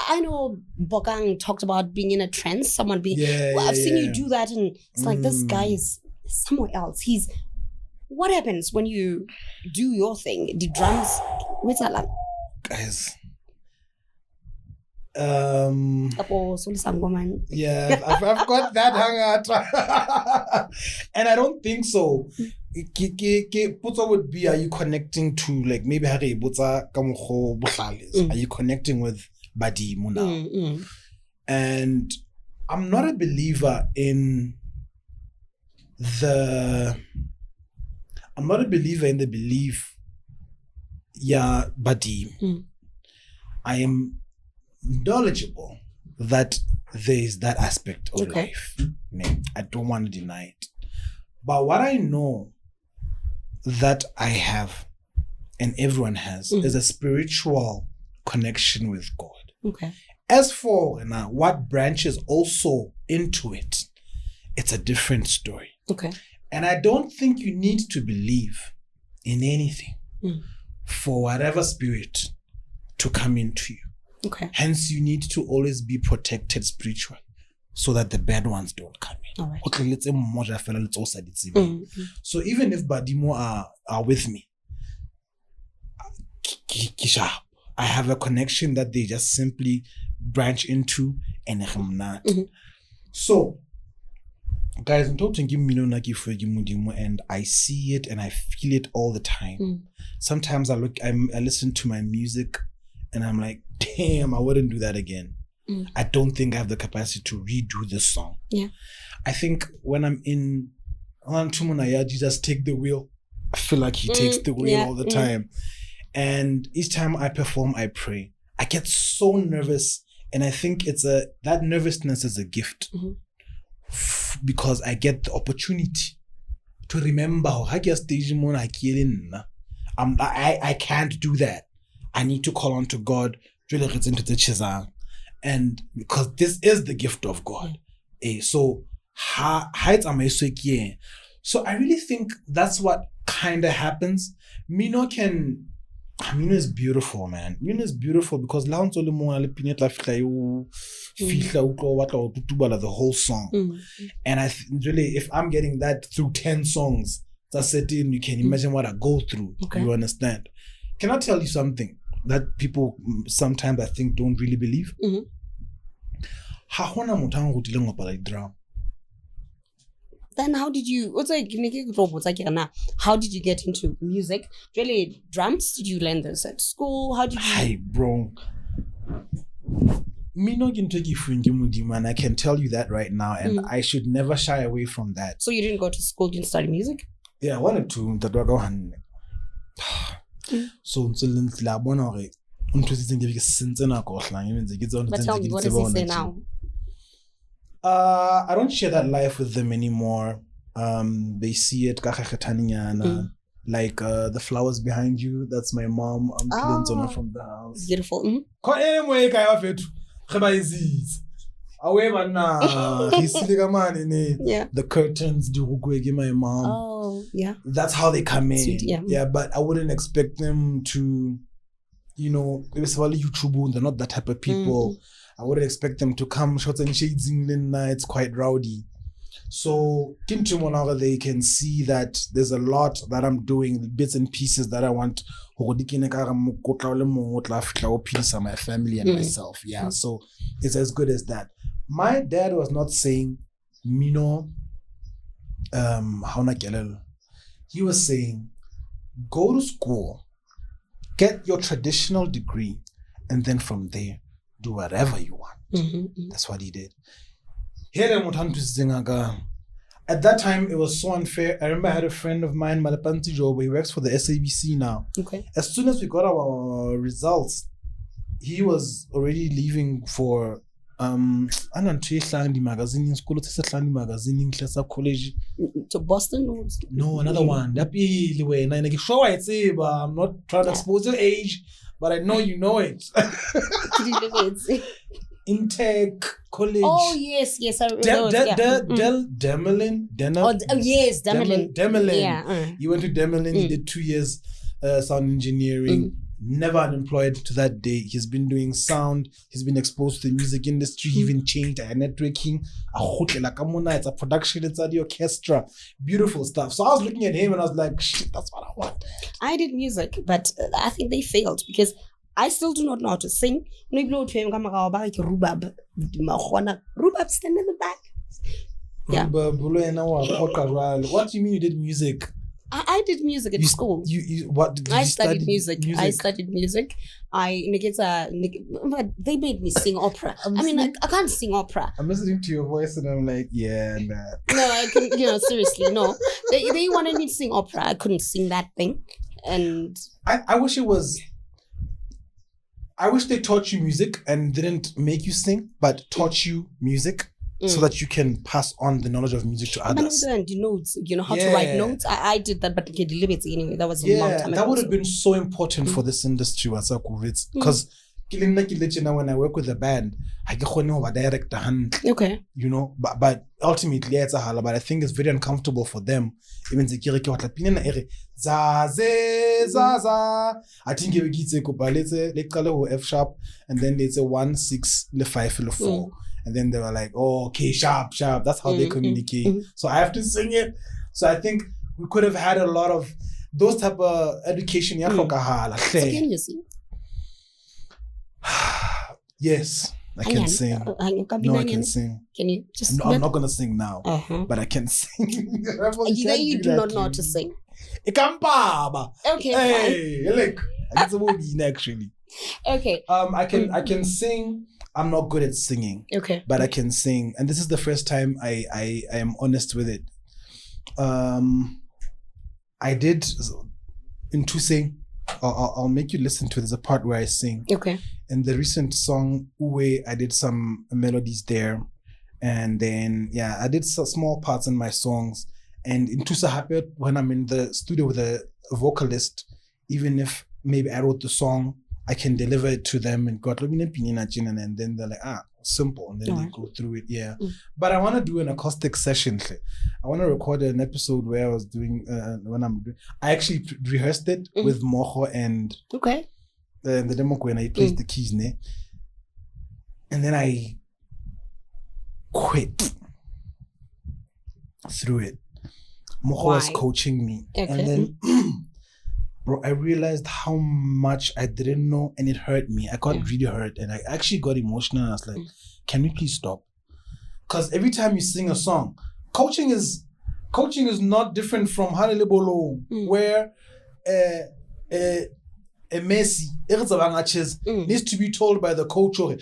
I know Bokang talked about being in a trance, someone being, I've seen you do that, and it's like, this guy is somewhere else. What happens when you do your thing? The drums, where's that like? Guys. Yeah, I've got that hung out. And I don't think so. Putsa would be, are you connecting to, like, maybe are you connecting with Badimu now? And I'm not a believer in the belief, Badim. I am knowledgeable that there is that aspect of life. I don't want to deny it. But what I know that I have and everyone has is a spiritual connection with God. Okay. As for what branches also into it, it's a different story. Okay. And I don't think you need to believe in anything for whatever spirit to come into you. Okay. Hence, you need to always be protected spiritually so that the bad ones don't come in. All right. So even if Badimo are with me, I have a connection that they just simply branch into, and so guys, I'm talking and I see it and I feel it all the time. Sometimes I listen to my music and I'm like, damn, I wouldn't do that again. I don't think I have the capacity to redo this song. Yeah. I think when I'm in Jesus take the wheel. I feel like he takes the wheel all the time. And each time I perform, I pray. I get so nervous, and I think that nervousness is a gift because I get the opportunity to remember I can't do that. I need to call on to God, and because this is the gift of God. So I really think that's what kind of happens. Mino is beautiful, man. Mino is beautiful because the whole song. And I really, if I'm getting that through 10 songs, that's it. You can imagine what I go through. Okay. You understand? Can I tell you something that people sometimes I think don't really believe? Then how did you get into music? Really, drums? Did you learn this at school? How did you? Hi, bro. And I can tell you that right now, and I should never shy away from that. So you didn't go to school, didn't study music? Yeah, I wanted to. So but tell me, what does he say now? I don't share that life with them anymore. They see it like the flowers behind you. That's my mom. I'm Clinton from the house. Beautiful. The curtains, my mom. Oh, yeah. That's how they come in. Sweet, yeah, but I wouldn't expect them to, YouTube, they're not that type of people. I wouldn't expect them to come shots and shades in it's quite rowdy. So they can see that there's a lot that I'm doing, bits and pieces that I want my family and myself. Yeah. So it's as good as that. My dad was not saying Mino he was saying go to school, get your traditional degree, and then from there do whatever you want. That's what he did. At that time, it was so unfair. I remember I had a friend of mine, Malapanti Job, he works for the SABC now. Okay. As soon as we got our results, he was already leaving for magazine in school, magazine college. To Boston? No, another one. I'm not trying to expose your age, but I know you know it. Intake college. Oh yes, I remember. Demelin. Demelin. Yeah. He went to Demelin. He did 2 years sound engineering, never unemployed to that day. He's been doing sound. He's been exposed to the music industry. He even changed networking. It's a production. It's at the orchestra. Beautiful stuff. So I was looking at him and I was like, shit, that's what I want. I did music, but I think they failed because I still do not know how to sing. Rhubarb, stand in the back. Yeah. What do you mean you did music? I did music at school. What did I you studied music. I studied music. But they made me sing opera. I can't sing opera. I'm listening to your voice and I'm like, yeah, nah. No, I couldn't. Seriously, no. They wanted me to sing opera. I couldn't sing that thing, and I wish it was. I wish they taught you music and didn't make you sing, but taught you music. So that you can pass on the knowledge of music to others. Notes, how to write notes. I did that, but anyway, that was a long time ago. That would have been so important for this industry, because when I work with a band, I can direct the hand. Okay. But ultimately it's a hala, but I think it's very uncomfortable for them. Even the I think it's F sharp and then it's a 1 6 5 4. And then they were like, oh, okay, sharp. That's how they communicate. So I have to sing it. So I think we could have had a lot of those type of education. So can you sing? Yes, I can sing. No, I can sing. Can you just? No, I'm not going to sing now, but I can sing. You do not know how to sing. Okay, hey, look. Actually. Okay. I can sing. I'm not good at singing. Okay. But I can sing. And this is the first time I am honest with it. I did into sing. I'll make you listen to it. There's a part where I sing. Okay. In the recent song Uwe, I did some melodies there. And then I did some small parts in my songs. And in Tusa when I'm in the studio with a vocalist, even if maybe I wrote the song, I can deliver it to them and and then they're like, simple. And then they go through it. Yeah. But I want to do an acoustic session. I want to record an episode where I was doing, I actually rehearsed it with Moho and the demo when I placed the keys. And then I quit through it. Moho was coaching me. Okay. And then bro, I realized how much I didn't know and it hurt me. I got really hurt and I actually got emotional and I was like, can we please stop? Because every time you sing a song, coaching is not different from Halele Bolo, where a Messi needs to be told by the coach, do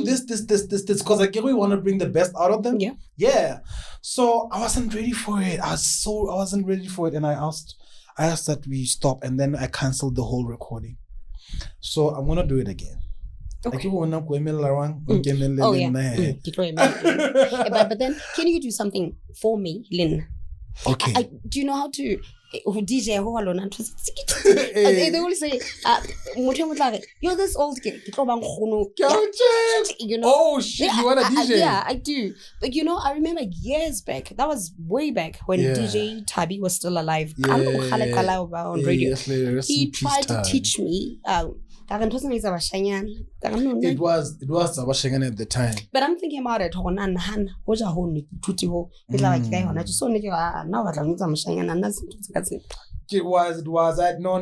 this, because I get we want to bring the best out of them. Yeah. So I wasn't ready for it. I wasn't ready for it, and I asked that we stop, and then I canceled the whole recording. So I'm gonna do it again. Okay. Oh yeah. But then can you do something for me, Lynn? Okay. Do you know how to DJ? They always say, you're this old kid. Oh shit, you want a DJ? Yeah, I do. But I remember years back, that was way back when DJ Tabi was still alive. On radio. He tried to teach me. It was Zabashangan at the time. But I'm thinking about it. It was. No.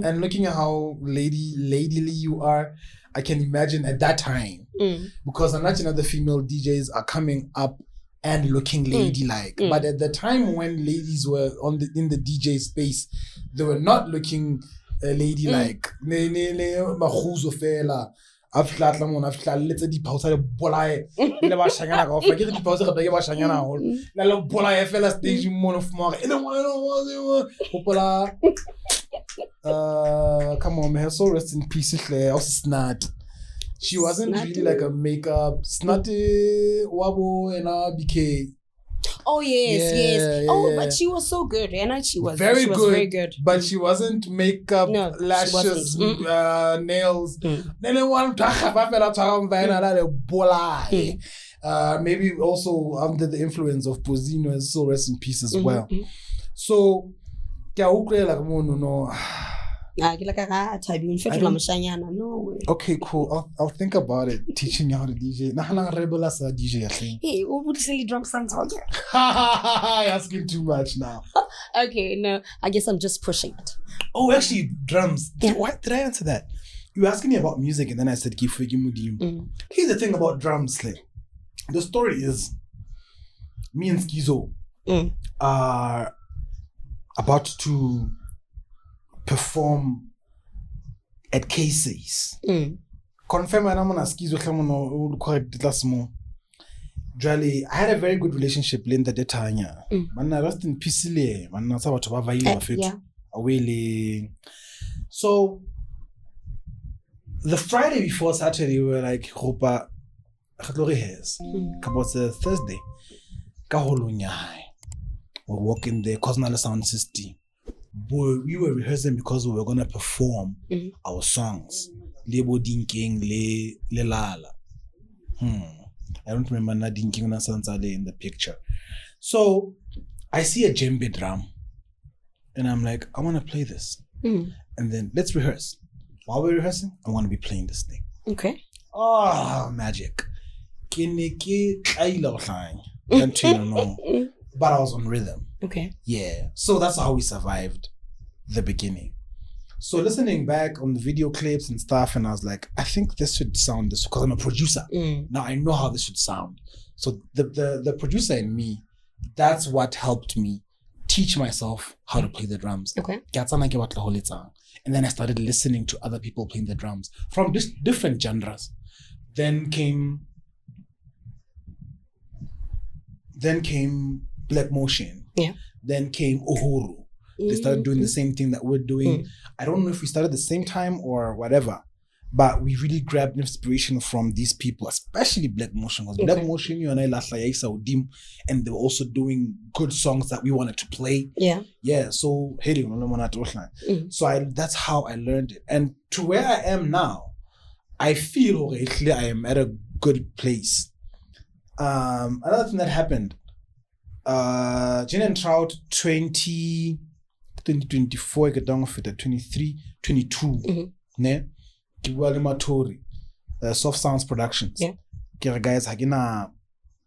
And looking at how ladily you are, I can imagine at that time. Because I'm not the female DJs are coming up and looking ladylike. But at the time when ladies were in the DJ space, they were not looking ladylike. After let's di pausa le bolae le ba shangana ka fa ke di pausa ga ba shangana ho la le bolae fela stage mo of more popola come on man, so rest in peace hle also snot. She wasn't really like a makeup snotty wabo and BK. Oh yes. Oh, but she was so good, and she was very good. But she wasn't makeup, lashes, nails. Then one maybe also under the influence of Pozino, and so rest in peace as well. So no. Okay, cool. I'll think about it. Teaching you how to DJ. Nah, rebel as a DJ, I think. Hey, what would silly drum sounds like? You're asking too much now. Okay, no, I guess I'm just pushing it. Oh, actually, drums. Yeah. Why did I answer that? You were asking me about music, and then I said, Here's the thing about drums, like, the story is, me and Skizo are about to perform at Casey's. Confirm I don't Skizo more. Jolly, I had a very good relationship with Linda Detanya. Man, I rest in peace. Man, that's about to have So the Friday before Saturday, we were like, Hopa, about the Thursday. We're walking the Cosnala Sound System. Boy, we were rehearsing because we were gonna perform our songs. Lebo Dinking, Le Lala. I don't remember Nadine King in the picture. So I see a djembe drum and I'm like, I want to play this. And then let's rehearse. While we're rehearsing, I want to be playing this thing. Okay. Oh, magic. But I was on rhythm. Okay. Yeah. So that's how we survived the beginning. So listening back on the video clips and stuff, and I was like, I think this should sound this, because I'm a producer. Now I know how this should sound. So the producer in me, that's what helped me teach myself how to play the drums. Okay. And then I started listening to other people playing the drums from different genres. Then came Black Motion. Yeah. Then came Uhuru. They started doing the same thing that we're doing. I don't know if we started at the same time or whatever, but we really grabbed inspiration from these people, especially Black Motion. Because Black Motion, you and I, and they were also doing good songs that we wanted to play. Yeah. Yeah. So, that's how I learned it. And to where I am now, I feel I am at a good place. Another thing that happened, Gin and Trout 2024, I get down with it, 23, 22. Ne? Matori, Soft Sounds Productions. Yeah. Kira guys, hagina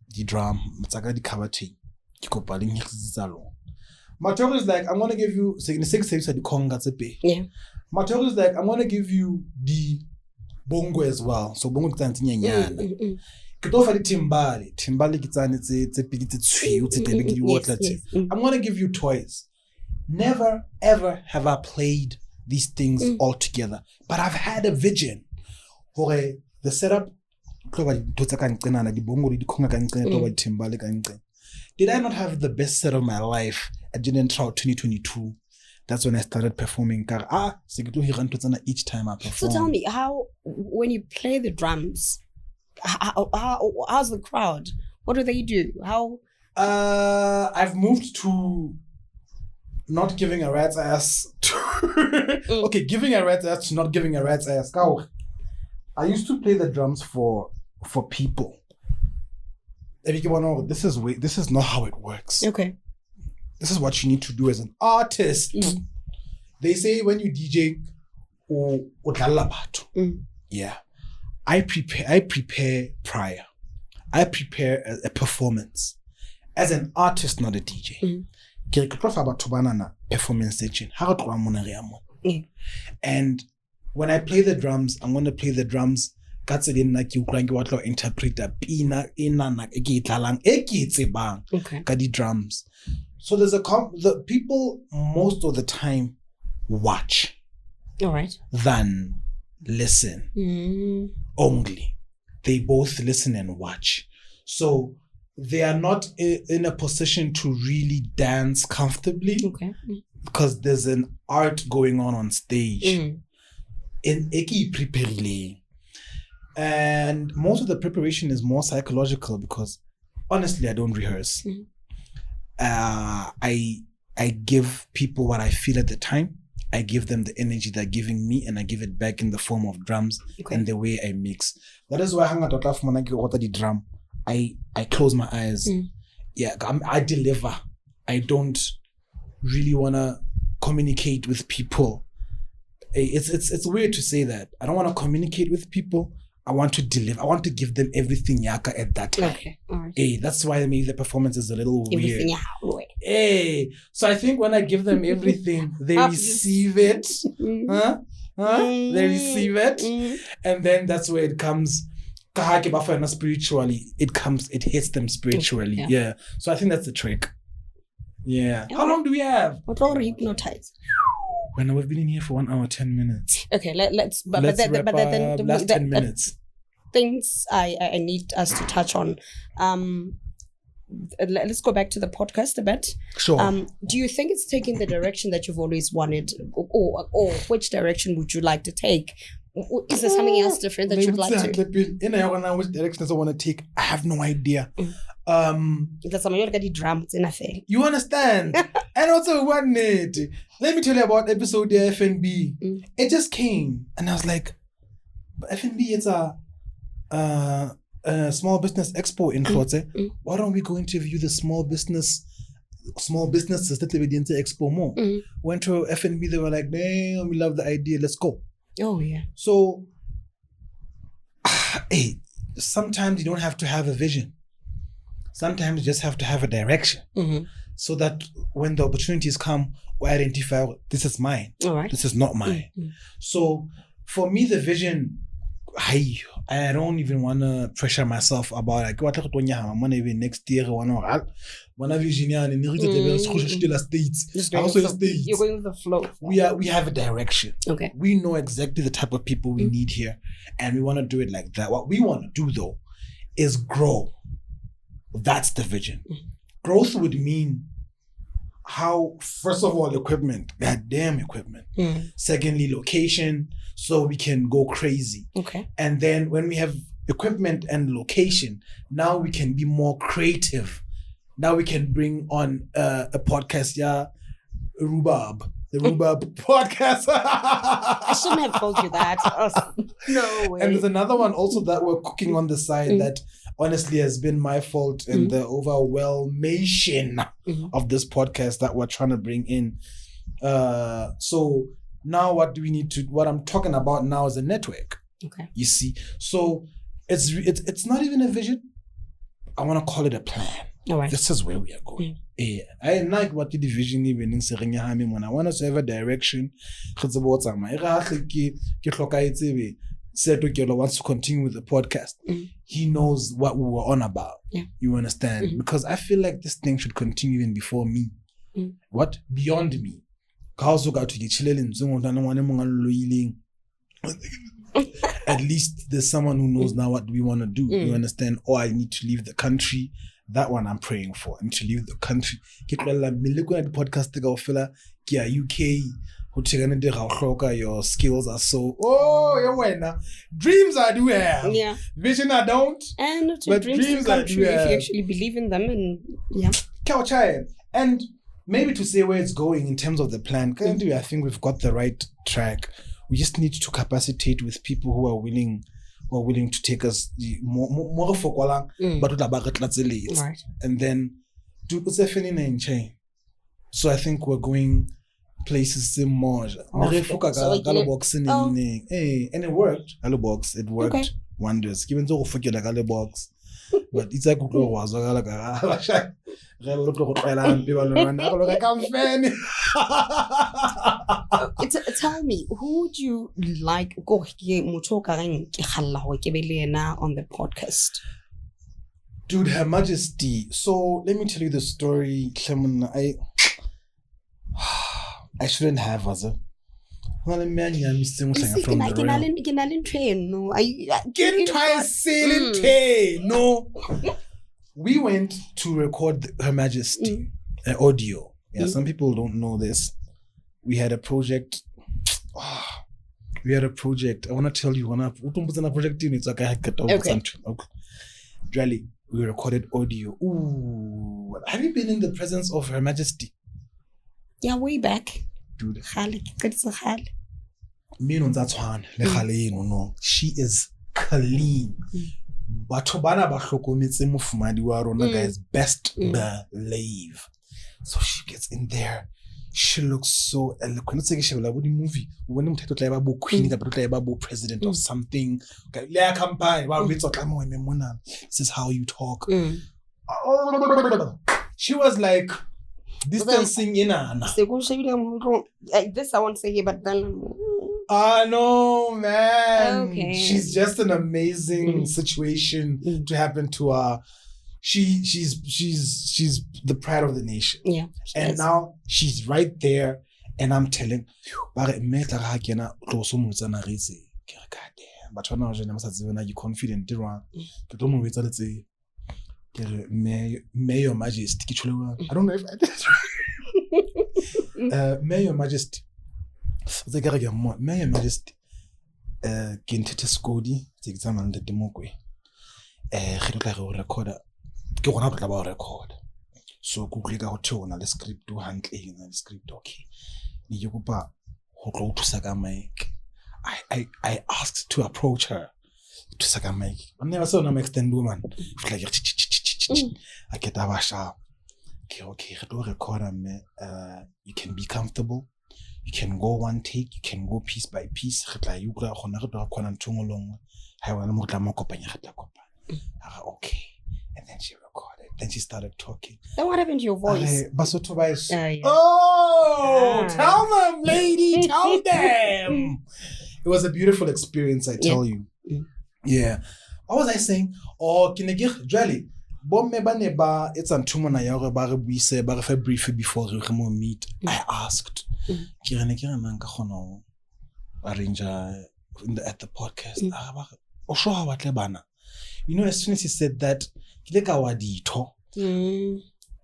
the drum, matsaga di kabati, kiko paling hikzalo. Matori is like, I'm gonna give you, the conga tsepe. Yeah. Matori is like, I'm gonna give you the bongo as well. So bongo kitantinya nyana. Kitofa di timbali kitani tse pili tse tsui, tse teleki di water tse. I'm gonna give you toys. Never ever have I played these things all together, but I've had a vision. The setup. Did I not have the best set of my life at Gin and Trout 2022? That's when I started performing. Each time I perform. So tell me, how, when you play the drums, how's the crowd? What do they do? How? I've moved to not giving a rat's ass to okay, giving a rat's ass to not giving a rat's ass. I used to play the drums for people. This is not how it works. Okay. This is what you need to do as an artist. They say when you DJ yeah. I prepare prior. I prepare a performance. As an artist, not a DJ. Performance and when I play the drums, I'm going to play the drums interpreter drums. So there's the people most of the time watch, all right, than listen. Only they both listen and watch. So they are not in a position to really dance comfortably, okay, because there's an art going on stage. And most of the preparation is more psychological, because honestly, I don't rehearse. I give people what I feel at the time. I give them the energy they're giving me, and I give it back in the form of drums, and the way I mix. That is why the drum, I close my eyes. Yeah, I deliver. I don't really want to communicate with people. It's weird to say that. I don't want to communicate with people. I want to deliver. I want to give them everything yaka at that time. Okay. All right. That's why maybe the performance is a little Everything weird. So I think when I give them everything, they receive it. They receive it. And then that's where it comes. Spiritually, it hits them spiritually. Yeah. So I think that's the trick. Yeah. How long do we have? What long are you hypnotized? When we've been in here for 1 hour 10 minutes. Okay, let's then last 10 minutes. Things I need us to touch on. Let's go back to the podcast a bit. Sure. Do you think it's taking the direction that you've always wanted, or which direction would you like to take? Is there something else different that you'd like to? Which direction I want to take? I have no idea. That's some of the drums in a thing. You understand? And also one net. Let me tell you about episode FNB. It just came, and I was like, FNB it's a small business expo in Kote. Why don't we go interview the small businesses that live in the expo more? Went to FNB, they were like, damn, we love the idea, let's go. Oh yeah. So sometimes you don't have to have a vision. Sometimes you just have to have a direction. So that when the opportunities come, we identify, this is mine. All right. This is not mine. So for me, the vision, I don't even want to pressure myself about like what even next year States. You're going with the flow. We have a direction. Okay. We know exactly the type of people we need here, and we want to do it like that. What we want to do though is grow. That's the vision. Growth would mean how, first of all, equipment, goddamn equipment. Secondly, location, so we can go crazy. Okay. And then when we have equipment and location, now we can be more creative. Now we can bring on a podcast, Rhubarb. The Rhubarb podcast. I shouldn't have told you that. No way. And there's another one also that we're cooking on the side that honestly has been my fault in the overwhelmation of this podcast that we're trying to bring in. So now what I'm talking about now is a network. Okay. You see? So it's not even a vision. I want to call it a plan. All right. This is where we are going. I like what the vision even in Serengihami when I want us to have a direction. Seto wants to continue with the podcast. He knows what we were on about. Yeah. You understand? Because I feel like this thing should continue even before me. What? Beyond me. At least there's someone who knows now what we want to do. You understand? Or I need to leave the country. That one I'm praying for. I need to leave the country. Podcast UK. Your skills are so dreams I do have. Yeah. Vision I don't. And but dreams I come do true if have. you actually believe in them, and and maybe to say where it's going in terms of the plan, I think we've got the right track. We just need to capacitate with people who are willing to take us more for but right. And then do it's a chain. So I think we're going places more. And it worked. Box, it worked wonders. Given to forget like box. But it's like tell me, who would you like on the podcast? Dude, Her Majesty. So let me tell you the story. I shouldn't have, was it? No. We went to record Her Majesty audio. Yeah, some people don't know this. We had a project. I want to tell you project units. Okay. Really, we recorded audio. Ooh, have you been in the presence of Her Majesty? Yeah, way back. Dude. She is clean. Guys, best believe. So she gets in there. She looks so eloquent. It's like she will movie. When you take about queen, about president or something. This is how you talk. She was like distancing in this I won't say here, but then. No, man. Okay. She's just an amazing situation to happen to her. She's the pride of the nation. Yeah. And now she's right there, and I'm telling you confident. May your majesty. I don't know if I did it. May your majesty. May your majesty. Gintete skodi the exam and the demogwe. Recorder. Go on about record. So Google got to on the script to handling the script. Okay. Niyukupa hoko to Sagamake. I asked to approach her to Sagamake. I never saw an extend woman. Like I get a sharp. Okay, record you can be comfortable. You can go one take, you can go piece by piece. Okay. And then she recorded. Then she started talking. Then what happened to your voice? Tell them, lady. Tell them. It was a beautiful experience, I tell you. Yeah. What was I saying? Oh, kinegir jolly. Neba, it's on Tumana Yaga we say briefly before we meet. I asked arranger at the podcast. You know, as soon as he said that,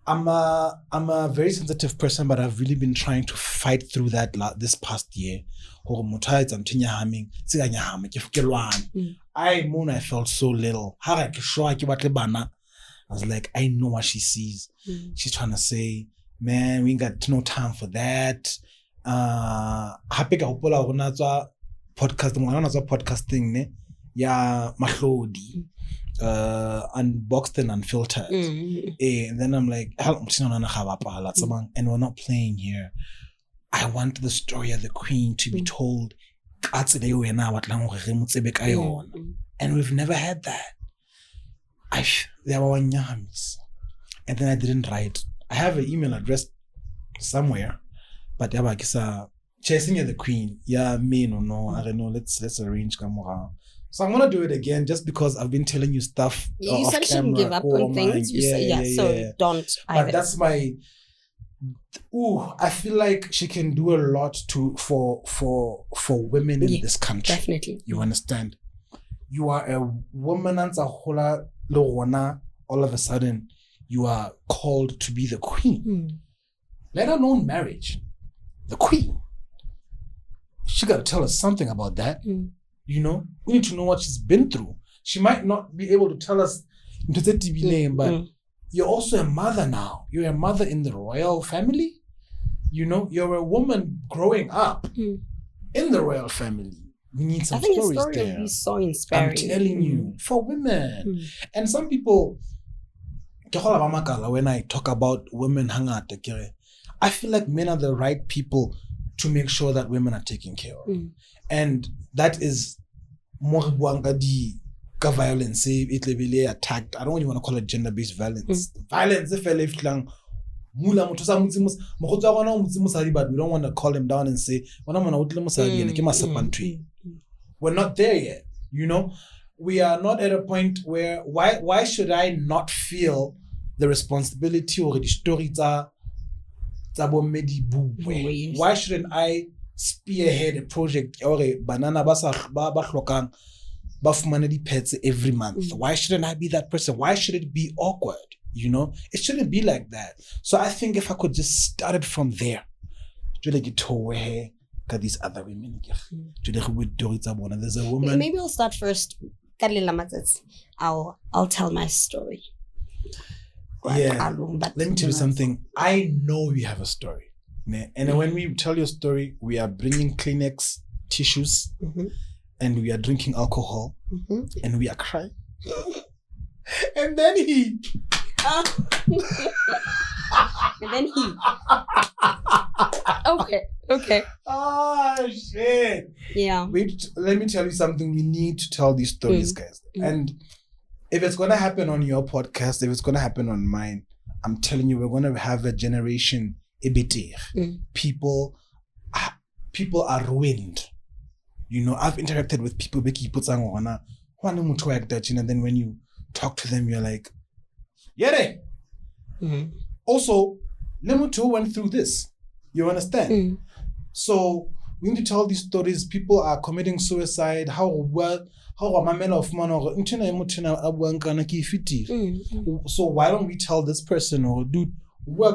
I'm a very sensitive person, but I've really been trying to fight through that this past year. I felt so little. I was like, I know what she sees. She's trying to say, man, we ain't got no time for that. Podcasting, yeah, Mahlodi. Unboxed and unfiltered. And then I'm like, and we're not playing here. I want the story of the queen to be told. And we've never had that. There were nyamis. And then I didn't write. I have an email address somewhere, but chasing the queen. Yeah, me no. I don't know. Let's arrange camera. So I'm gonna do it again just because I've been telling you stuff. You said you shouldn't give up on things. You say so don't. But that's my. I feel like she can do a lot for women in this country. Definitely. You understand? You are a woman and all of a sudden you are called to be the queen. Let alone marriage. The queen. She gotta tell us something about that. You know, we need to know what she's been through. She might not be able to tell us into the TV name, but you're also a mother now. You're a mother in the royal family. You know, you're a woman growing up in the royal family. We need some stories there. I think the story will be so inspiring. I'm telling you, for women. And some people, when I talk about women, I feel like men are the right people to make sure that women are taken care of. And that is more violence, attacked. I don't even want to call it gender-based violence. Violence, we don't want to call him down and say, we're not there yet, you know? We are not at a point where, why should I not feel the responsibility or the story? Why shouldn't I spearhead a project or a banana pets every month? Why shouldn't I be that person? Why should it be awkward? You know, it shouldn't be like that. So I think if I could just start it from there, these other women. There's a woman. Maybe I'll start first. I'll tell my story. Yeah. Let me tell you something. I know we have a story. And when we tell your story, we are bringing Kleenex tissues and we are drinking alcohol and we are crying. And then he. Okay. Oh shit. Yeah. Wait, let me tell you something. We need to tell these stories, guys. And if it's gonna happen on your podcast, if it's gonna happen on mine, I'm telling you, we're gonna have a generation EBT. People are ruined. You know, I've interacted with people and then when you talk to them, you're like, yeah. Also, Lemuto went through this. You understand? So we need to tell these stories. People are committing suicide. How am I man of man? So why don't we tell this person or dude who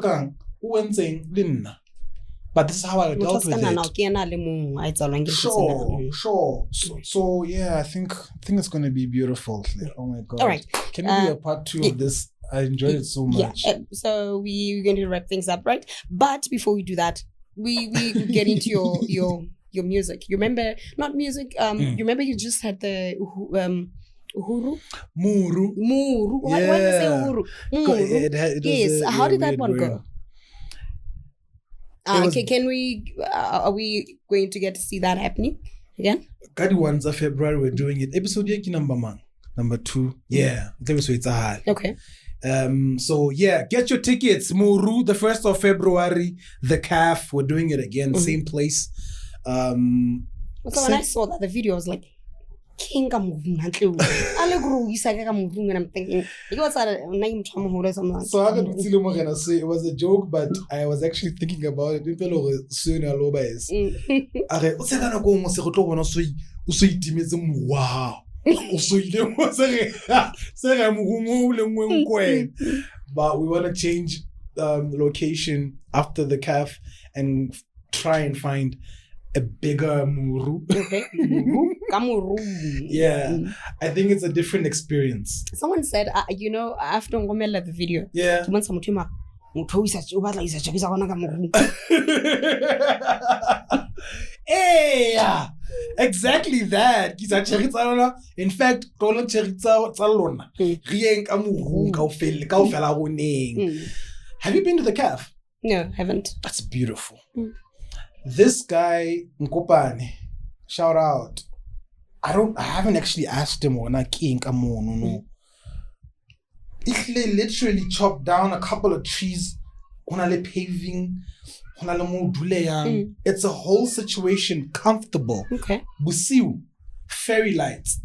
went saying Linna? But this is how I dealt with it. Sure. So yeah, I think it's gonna be beautiful. Oh my god. All right. Can we do a part 2 of this? I enjoyed it so much. Yeah. So we're going to wrap things up, right? But before we do that, we get into your music. You remember not music? You remember you just had the Uhuru? Muru. Why did they say Uhuru? Yes. How did that one go? Can we? Are we going to get to see that happening again? Kadi wanza February we're doing it. Episode yeki number 2. Yeah. It's a hard. Okay. So yeah, get your tickets. Muru, the 1st of February. The CAF. We're doing it again. Same place. So when I saw that the video, I was like, King Allegro and I'm thinking it was a name or something. So I'm gonna say it was a joke, but I was actually thinking about it. People soon aloba is. Wow. But we want to change location after the CAF and try and find a bigger Muru. Yeah, I think it's a different experience. Someone said, after Ngomela the video, yeah. Hey, exactly that. In fact, have you been to the CAF? No, haven't. That's beautiful. This guy, Nkopane, shout out. I haven't actually asked him no. He literally chopped down a couple of trees, paving, it's a whole situation, comfortable. Okay. Busiu, fairy lights.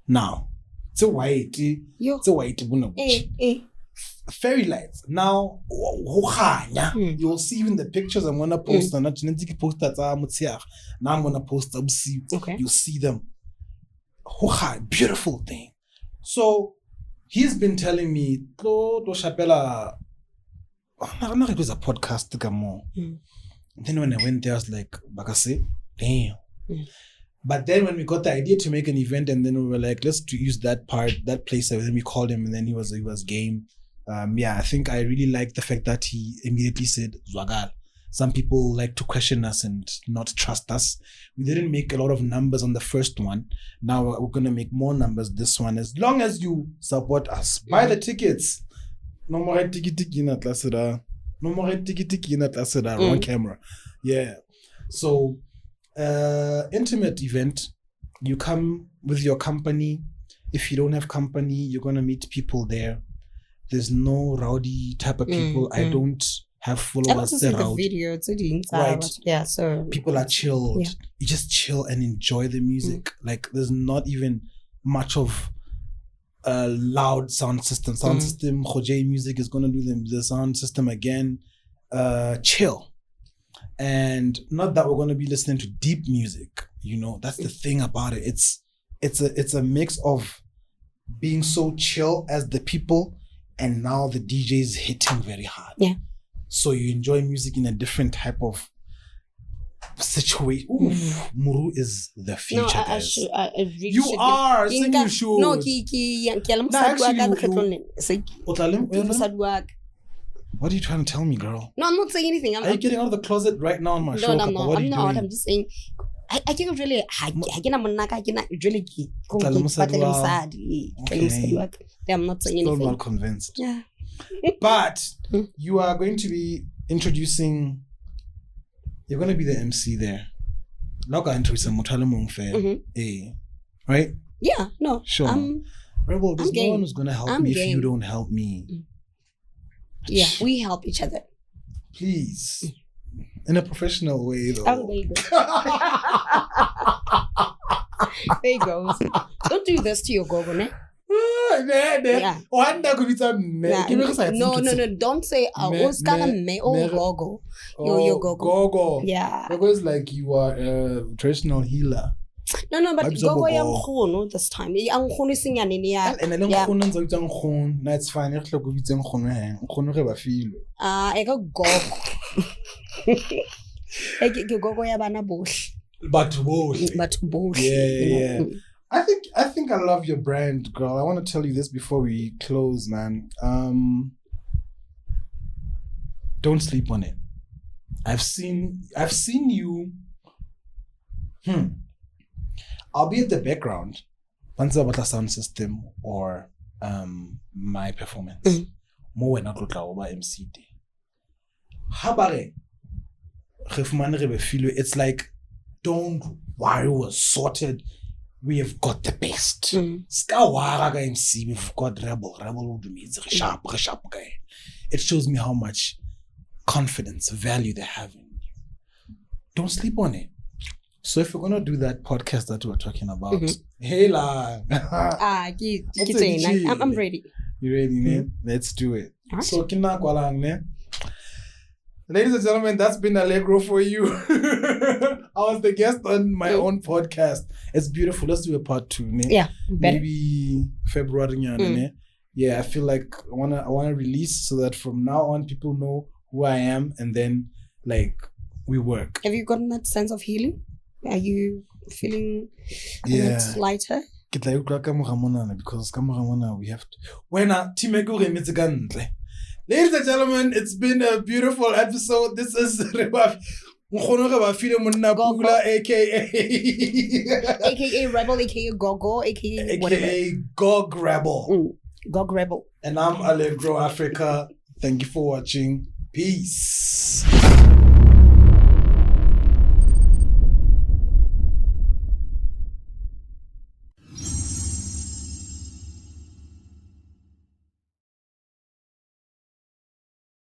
Now, it's a white. Fairy lights. Now, you'll see even the pictures I'm gonna post. Now I'm gonna post them. Okay. You'll see them. Beautiful thing. So he's been telling me, it was a podcast. Then when I went there, I was like, Bakase, damn. But then when we got the idea to make an event, and then we were like, let's use that place. And then we called him, and then he was game. I think I really liked the fact that he immediately said Zwagal. Some people like to question us and not trust us. We didn't make a lot of numbers on the first one. Now we're going to make more numbers this one, as long as you support us. Buy the tickets. No more tiki on camera. Yeah. So intimate event. You come with your company. If you don't have company, you're going to meet people there. There's no rowdy type of people. I don't have followers that are the video. It's right. Yeah, so people are chilled. Yeah. You just chill and enjoy the music. Like there's not even much of a loud sound system. Khojay Music is gonna do the sound system again. Chill. And not that we're gonna be listening to deep music. That's the thing about it. It's a mix of being so chill as the people, and now the DJ's hitting very hard. Yeah. So you enjoy music in a different type of situation. Muru is the future, no, guys. I really you are. I think you should. No, what are you trying to tell me, girl? No, I'm not saying anything. Are you getting out of the closet right now on my show? No, I'm not. What are you doing? I'm just saying. I can't really. I'm not saying anything. Still not convinced. Yeah. But you are going to be introducing you're gonna be the MC there. Like I introduce right? Yeah, no. Sure. Rebel, there's no one who's gonna help me if you don't help me. Yeah, we help each other. Please. In a professional way, though. Oh, there you go. There you go. Don't do this to your gogo, ne? Yeah. No. Don't say me or gogo. Your gogo. Gogo. Yeah. Gogo is like you are a traditional healer. No, but gogo yang khono this time. Yang khono sinyane ya. And then khono ntse tsang khono. That's fine. Re tlo go bitseng khono hang. Khono re ba filo. E ka gogo. Ke gogo ya bana bohle. But both. Yeah. I think I love your brand, girl. I want to tell you this before we close, man. Don't sleep on it. I've seen you. I'll be at the background. Once about the sound system or my performance. More when I go to MC day. Habare. It's like, don't worry, we're sorted. We have got the best. Skawaraga MC, we've got Rebel will do me. It's a sharp guy. It shows me how much confidence, value they have in you. Don't sleep on it. So if we're gonna do that podcast that we're talking about, hey la. I'm ready. You ready, ne? Let's do it. Right. So kina kwalang ne? Ladies and gentlemen, that's been Allegro for you. I was the guest on my own podcast. It's beautiful. Let's do a part 2. Ne? Yeah, better. Maybe February. Ne? Yeah, I feel like I wanna release so that from now on people know who I am, and then like we work. Have you gotten that sense of healing? Are you feeling a bit lighter? Because we have to. Ladies and gentlemen, it's been a beautiful episode. This is aka Rebel, aka Gogo, aka whatever. Aka Gog Rebel. Gog Rebel. And I'm Allegro Africa. Thank you for watching. Peace.